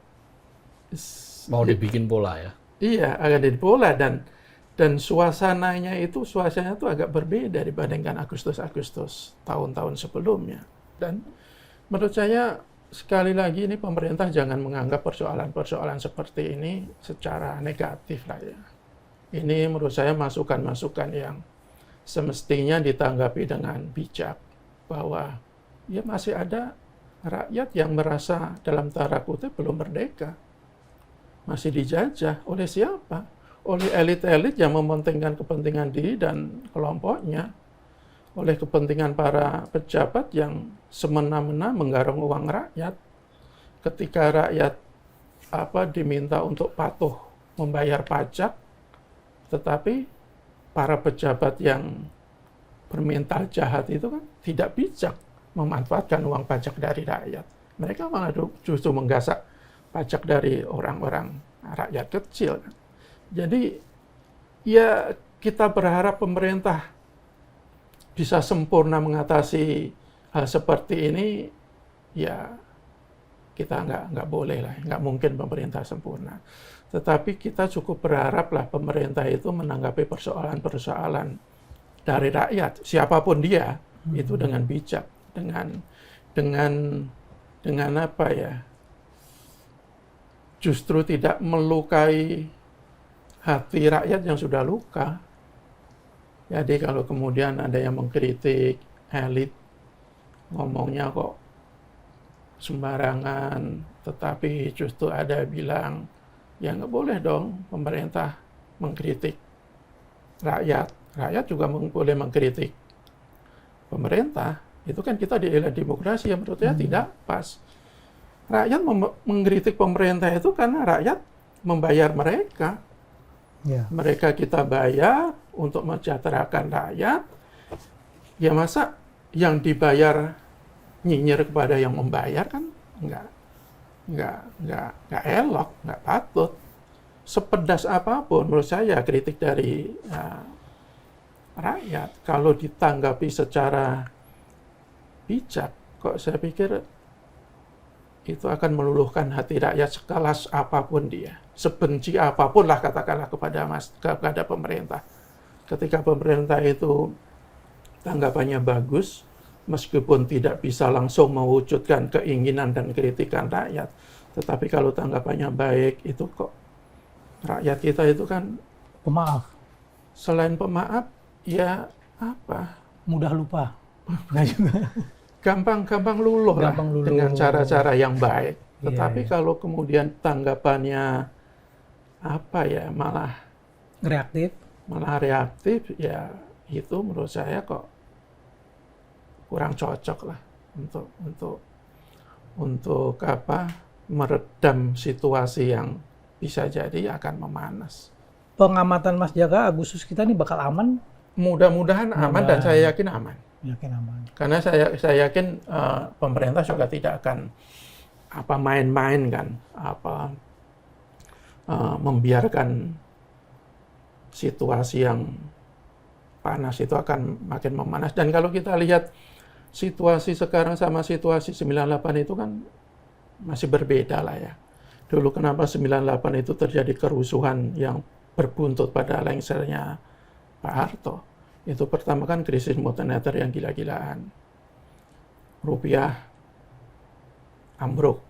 Mau dibikin pola ya. iya akan jadi pola, dan suasananya itu agak berbeda dibandingkan Agustus tahun-tahun sebelumnya. Dan menurut saya sekali lagi ini pemerintah jangan menganggap persoalan-persoalan seperti ini secara negatif lah ya. Ini menurut saya masukan-masukan yang semestinya ditanggapi dengan bijak, bahwa ya masih ada rakyat yang merasa dalam tanda kutip belum merdeka. Masih dijajah oleh siapa? Oleh elit-elit yang mementingkan kepentingan diri dan kelompoknya, oleh kepentingan para pejabat yang semena-mena menggarong uang rakyat. Ketika rakyat diminta untuk patuh membayar pajak, tetapi para pejabat yang bermental jahat itu kan tidak bijak memanfaatkan uang pajak dari rakyat. Mereka malah justru menggasak pajak dari orang-orang rakyat kecil. Jadi ya kita berharap pemerintah bisa sempurna mengatasi hal seperti ini. Ya kita nggak boleh lah, nggak mungkin pemerintah sempurna. Tetapi kita cukup berharaplah pemerintah itu menanggapi persoalan-persoalan dari rakyat, siapapun dia, itu dengan bijak, dengan apa ya? Justru tidak melukai hati rakyat yang sudah luka. Jadi kalau kemudian ada yang mengkritik elit, ngomongnya kok sembarangan, tetapi justru ada bilang, ya nggak boleh dong pemerintah mengkritik rakyat. Rakyat juga boleh mengkritik pemerintah, itu kan kita di era demokrasi yang menurut saya tidak pas. Rakyat mengkritik pemerintah itu karena rakyat membayar mereka. Ya. Mereka kita bayar untuk mensejahterakan rakyat. Ya masa yang dibayar nyinyir kepada yang membayar kan nggak elok, nggak patut. Sepedas apapun menurut saya kritik dari rakyat, kalau ditanggapi secara bijak, kok saya pikir itu akan meluluhkan hati rakyat sekelas apapun dia. Sebenci apapun lah katakanlah kepada pemerintah. Ketika pemerintah itu tanggapannya bagus, meskipun tidak bisa langsung mewujudkan keinginan dan kritikan rakyat, tetapi kalau tanggapannya baik, itu kok rakyat kita itu kan Pemaaf, selain pemaaf, ya apa? mudah lupa. Nggak juga. Gampang luluh lah Gampang luluh. dengan cara-cara yang baik. Iya, Tetapi iya. kalau kemudian tanggapannya apa ya, malah reaktif, ya itu menurut saya kok kurang cocok lah untuk apa, meredam situasi yang bisa jadi akan memanas. Pengamatan Mas Jaka, Agustus kita ini bakal aman? Mudah-mudahan aman dan saya yakin aman. Yakin aman. Karena saya yakin pemerintah juga tidak akan main-main kan, membiarkan situasi yang panas itu akan makin memanas. Dan kalau kita lihat situasi sekarang sama situasi 98 itu kan masih berbeda lah ya. Dulu kenapa 98 itu terjadi kerusuhan yang berbuntut pada lengsernya Pak Harto. Itu pertama kan krisis moneter yang gila-gilaan. Rupiah ambruk.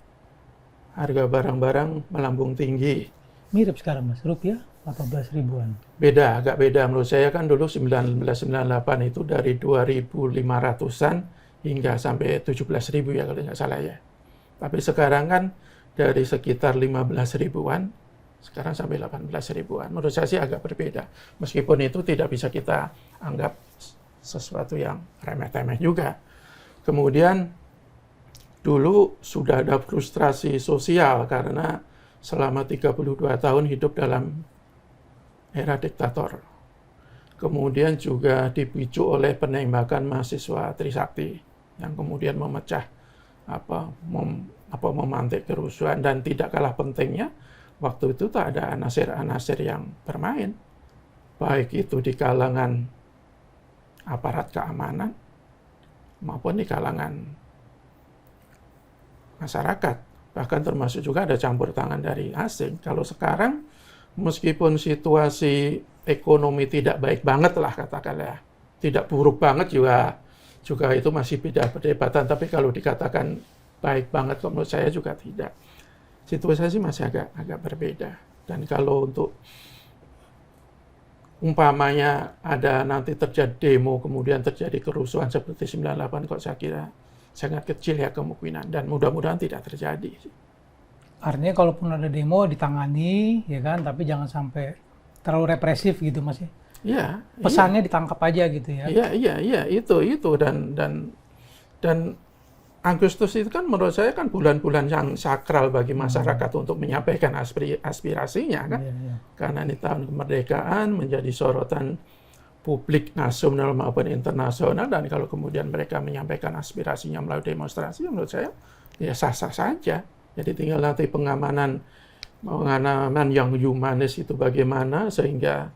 Harga barang-barang melambung tinggi. Mirip sekarang Mas, rupiah 18 ribuan. Agak beda. Menurut saya kan dulu 1998 itu dari 2.500-an hingga sampai 17.000 ya kalau nggak salah ya. Tapi sekarang kan dari sekitar 15 ribuan, sekarang sampai 18 ribuan. Menurut saya sih agak berbeda. Meskipun itu tidak bisa kita anggap sesuatu yang remeh-temeh juga. Kemudian dulu sudah ada frustrasi sosial karena selama 32 tahun hidup dalam era diktator. Kemudian juga dipicu oleh penembakan mahasiswa Trisakti yang kemudian memecah memantik kerusuhan, dan tidak kalah pentingnya waktu itu tak ada anasir-anasir yang bermain, baik itu di kalangan aparat keamanan maupun di kalangan masyarakat, bahkan termasuk juga ada campur tangan dari asing. Kalau sekarang meskipun situasi ekonomi tidak baik banget lah katakanlah, tidak buruk banget juga itu masih beda perdebatan, tapi kalau dikatakan baik banget menurut saya juga tidak. Situasi masih agak berbeda. Dan kalau untuk umpamanya ada nanti terjadi demo kemudian terjadi kerusuhan seperti 98, kok saya kira sangat kecil ya kemungkinan, dan mudah-mudahan tidak terjadi. Artinya kalaupun ada demo ditangani, ya kan, tapi jangan sampai terlalu represif gitu Mas ya. Iya. Pesannya ditangkap aja gitu ya. Iya, itu dan Agustus itu kan menurut saya kan bulan-bulan yang sakral bagi masyarakat untuk menyampaikan aspirasinya kan. Iya. Karena ini tahun kemerdekaan, menjadi sorotan publik nasional maupun internasional, dan kalau kemudian mereka menyampaikan aspirasinya melalui demonstrasi, menurut saya ya sah-sah saja. Jadi tinggal nanti pengamanan yang humanis itu bagaimana sehingga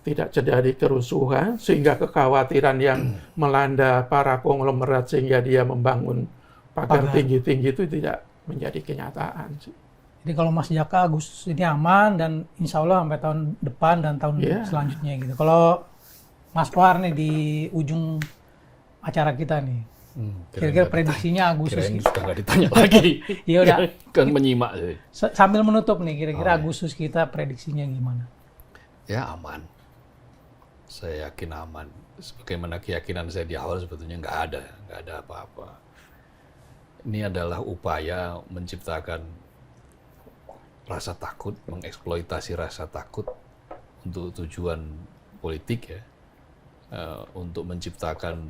tidak terjadi kerusuhan, sehingga kekhawatiran yang melanda para konglomerat sehingga dia membangun pagar tinggi-tinggi itu tidak menjadi kenyataan. Jadi kalau Mas Jaka, Agustus ini aman dan insya Allah sampai tahun depan dan tahun selanjutnya gitu. Kalau Mas Kohar nih di ujung acara kita nih, kira-kira prediksinya Agustus. Kirain sudah nggak ditanya lagi. Ya udah. Kan menyimak sih. Sambil menutup nih, kira-kira Agustus kita prediksinya gimana? Ya aman. Saya yakin aman. Sebagaimana keyakinan saya di awal sebetulnya nggak ada apa-apa. Ini adalah upaya menciptakan rasa takut, mengeksploitasi rasa takut untuk tujuan politik ya, untuk menciptakan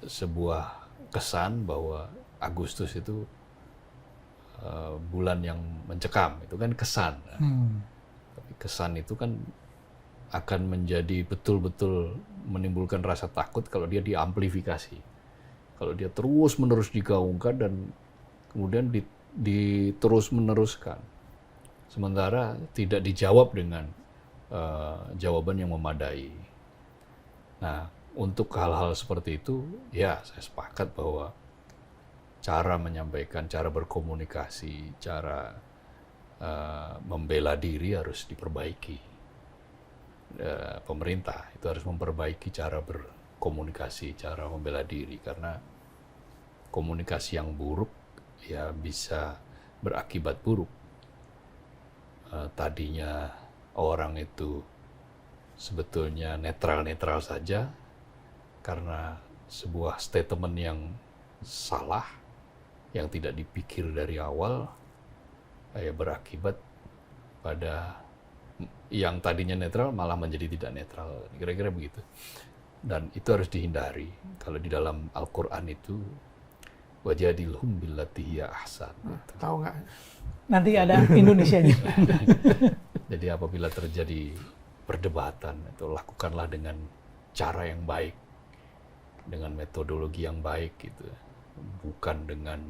sebuah kesan bahwa Agustus itu bulan yang mencekam, itu kan kesan. Tapi kesan itu kan akan menjadi betul-betul menimbulkan rasa takut kalau dia diamplifikasi. Kalau dia terus-menerus digaungkan dan kemudian diterus-meneruskan. Sementara tidak dijawab dengan jawaban yang memadai. Nah, untuk hal-hal seperti itu, ya saya sepakat bahwa cara menyampaikan, cara berkomunikasi, cara membela diri harus diperbaiki. Pemerintah itu harus memperbaiki cara berkomunikasi, cara membela diri, karena komunikasi yang buruk ya bisa berakibat buruk. Tadinya orang itu sebetulnya netral-netral saja karena sebuah statement yang salah, yang tidak dipikir dari awal, ya berakibat pada yang tadinya netral malah menjadi tidak netral, kira-kira begitu. Dan itu harus dihindari. Kalau di dalam Al-Quran itu wajadilhum billati hiya ahsan. Tahu nggak? Nanti ada Indonesianya. Jadi apabila terjadi perdebatan, itu lakukanlah dengan cara yang baik, dengan metodologi yang baik gitu. Bukan dengan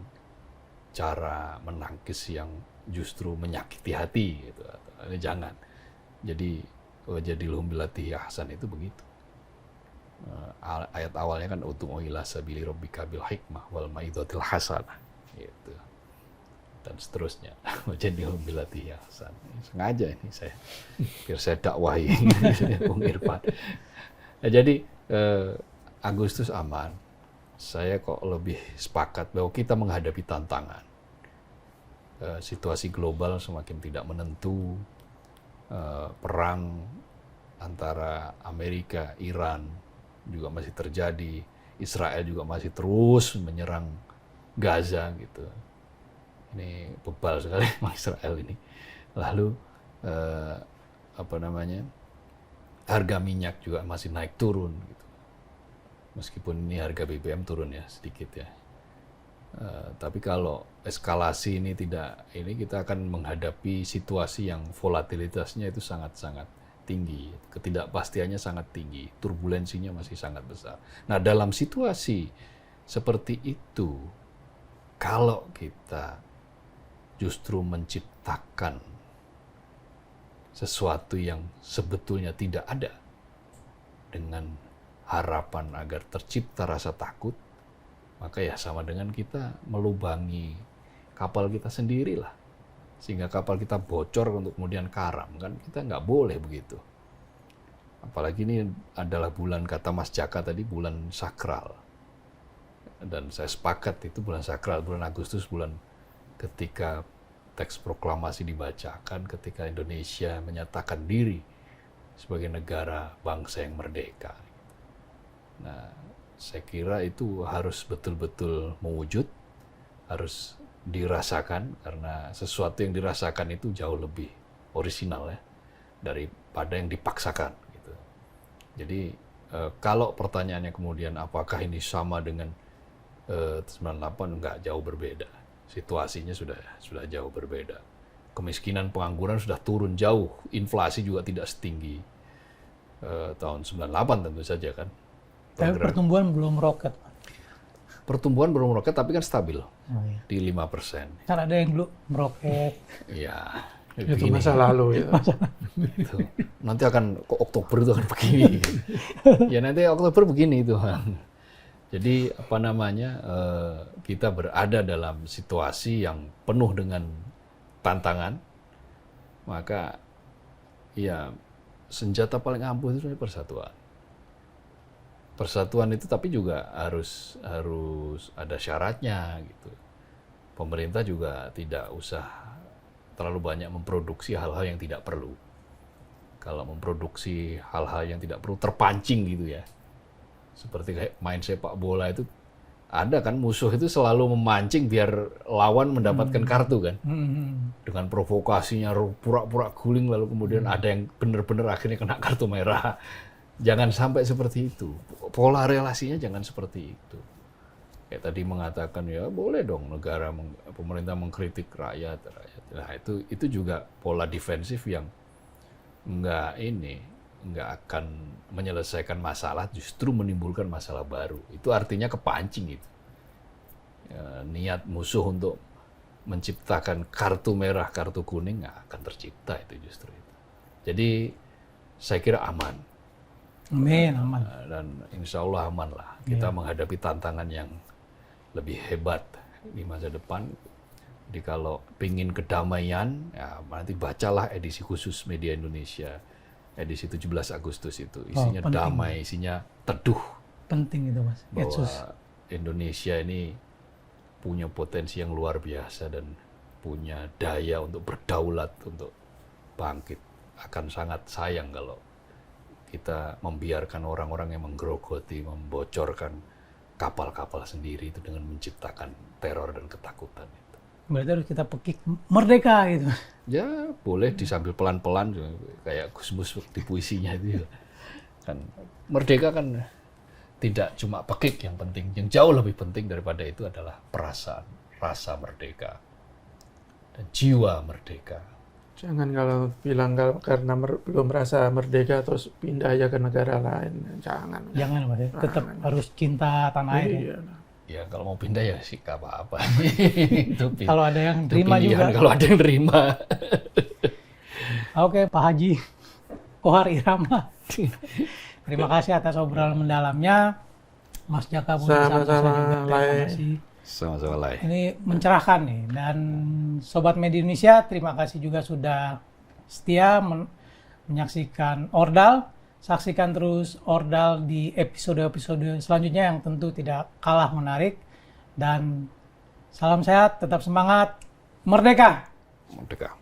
cara menangkis yang justru menyakiti hati gitu. Ini jangan. Jadi wajadilhum billati hiya ahsan itu begitu. Ayat awalnya kan ud'u ila sabili rabbika bil hikmah wal mau'izatil hasanah gitu. Dan seterusnya. Wajadilhum billati hiya ahsan. Sengaja ini saya biar saya dakwahi Bung Irfan. Ya, jadi Agustus aman. Saya kok lebih sepakat bahwa kita menghadapi tantangan. Situasi global semakin tidak menentu. Perang antara Amerika, Iran juga masih terjadi, Israel juga masih terus menyerang Gaza gitu. Ini bebal sekali Israel ini. Lalu harga minyak juga masih naik turun gitu. Meskipun ini harga BBM turun ya sedikit ya. Tapi kalau eskalasi ini tidak, ini kita akan menghadapi situasi yang volatilitasnya itu sangat-sangat tinggi, ketidakpastiannya sangat tinggi, turbulensinya masih sangat besar. Nah, dalam situasi seperti itu, kalau kita justru menciptakan sesuatu yang sebetulnya tidak ada dengan harapan agar tercipta rasa takut, maka ya sama dengan kita melubangi kapal kita sendirilah. Sehingga kapal kita bocor untuk kemudian karam. Kan kita nggak boleh begitu. Apalagi ini adalah bulan, kata Mas Jaka tadi, bulan sakral. Dan saya sepakat itu bulan sakral, bulan Agustus, bulan ketika teks proklamasi dibacakan, ketika Indonesia menyatakan diri sebagai negara bangsa yang merdeka. Nah, saya kira itu harus betul-betul mewujud, harus dirasakan, karena sesuatu yang dirasakan itu jauh lebih orisinal ya daripada yang dipaksakan gitu. Jadi kalau pertanyaannya kemudian apakah ini sama dengan 98, enggak, jauh berbeda. Situasinya sudah jauh berbeda. Kemiskinan, pengangguran sudah turun jauh, inflasi juga tidak setinggi tahun 98 tentu saja kan. Tapi pertumbuhan belum meroket. Pertumbuhan belum meroket, tapi kan stabil di 5%. Kan ada yang dulu meroket. Iya. Itu masa lalu itu. Itu. Nanti akan ke Oktober itu akan begini. Ya nanti Oktober begini itu. Jadi kita berada dalam situasi yang penuh dengan tantangan. Maka ya senjata paling ampuh itu persatuan. Persatuan itu tapi juga harus ada syaratnya gitu. Pemerintah juga tidak usah terlalu banyak memproduksi hal-hal yang tidak perlu. Kalau memproduksi hal-hal yang tidak perlu, terpancing gitu ya. Seperti kayak main sepak bola itu, ada kan musuh itu selalu memancing biar lawan mendapatkan kartu kan. Dengan provokasinya pura-pura guling, lalu kemudian ada yang benar-benar akhirnya kena kartu merah. Jangan sampai seperti itu. Pola relasinya jangan seperti itu. Kayak tadi mengatakan ya boleh dong negara pemerintah mengkritik rakyat. Nah itu juga pola defensif yang nggak akan menyelesaikan masalah, justru menimbulkan masalah baru. Itu artinya kepancing itu. Ya, niat musuh untuk menciptakan kartu merah, kartu kuning nggak akan tercipta itu justru itu. Jadi saya kira aman. Amin, aman. Dan insya Allah aman lah. Kita menghadapi tantangan yang lebih hebat di masa depan. Jadi kalau pingin kedamaian, ya nanti bacalah edisi khusus Media Indonesia, edisi 17 Agustus itu. Isinya damai, isinya teduh. Penting itu Mas. Bahwa Indonesia ini punya potensi yang luar biasa dan punya daya untuk berdaulat, untuk bangkit. Akan sangat sayang kalau kita membiarkan orang-orang yang menggerogoti, membocorkan kapal-kapal sendiri itu dengan menciptakan teror dan ketakutan itu. Berarti harus kita pekik merdeka gitu. Ya boleh disambil pelan-pelan kayak Gus Mus di puisinya itu. Kan merdeka kan tidak cuma pekik yang penting, yang jauh lebih penting daripada itu adalah perasaan, rasa merdeka dan jiwa merdeka. Jangan kalau bilang karena belum merasa merdeka terus pindah aja ke negara lain. Jangan. Jangan Mas, tetap harus cinta tanah air. Iya. Ya kalau mau pindah ya sih gak apa-apa. Kalau ada yang terima juga. Kalau ada yang terima. Oke, Pak Haji Kohar Irama. Terima kasih atas obrolan mendalamnya. Mas Jaka Budi Santoso juga terima kasih. Sama-sama lah. Ini mencerahkan nih. Dan Sobat Media Indonesia, terima kasih juga sudah setia menyaksikan Ordal. Saksikan terus Ordal di episode-episode selanjutnya yang tentu tidak kalah menarik. Dan salam sehat, tetap semangat, merdeka! Merdeka.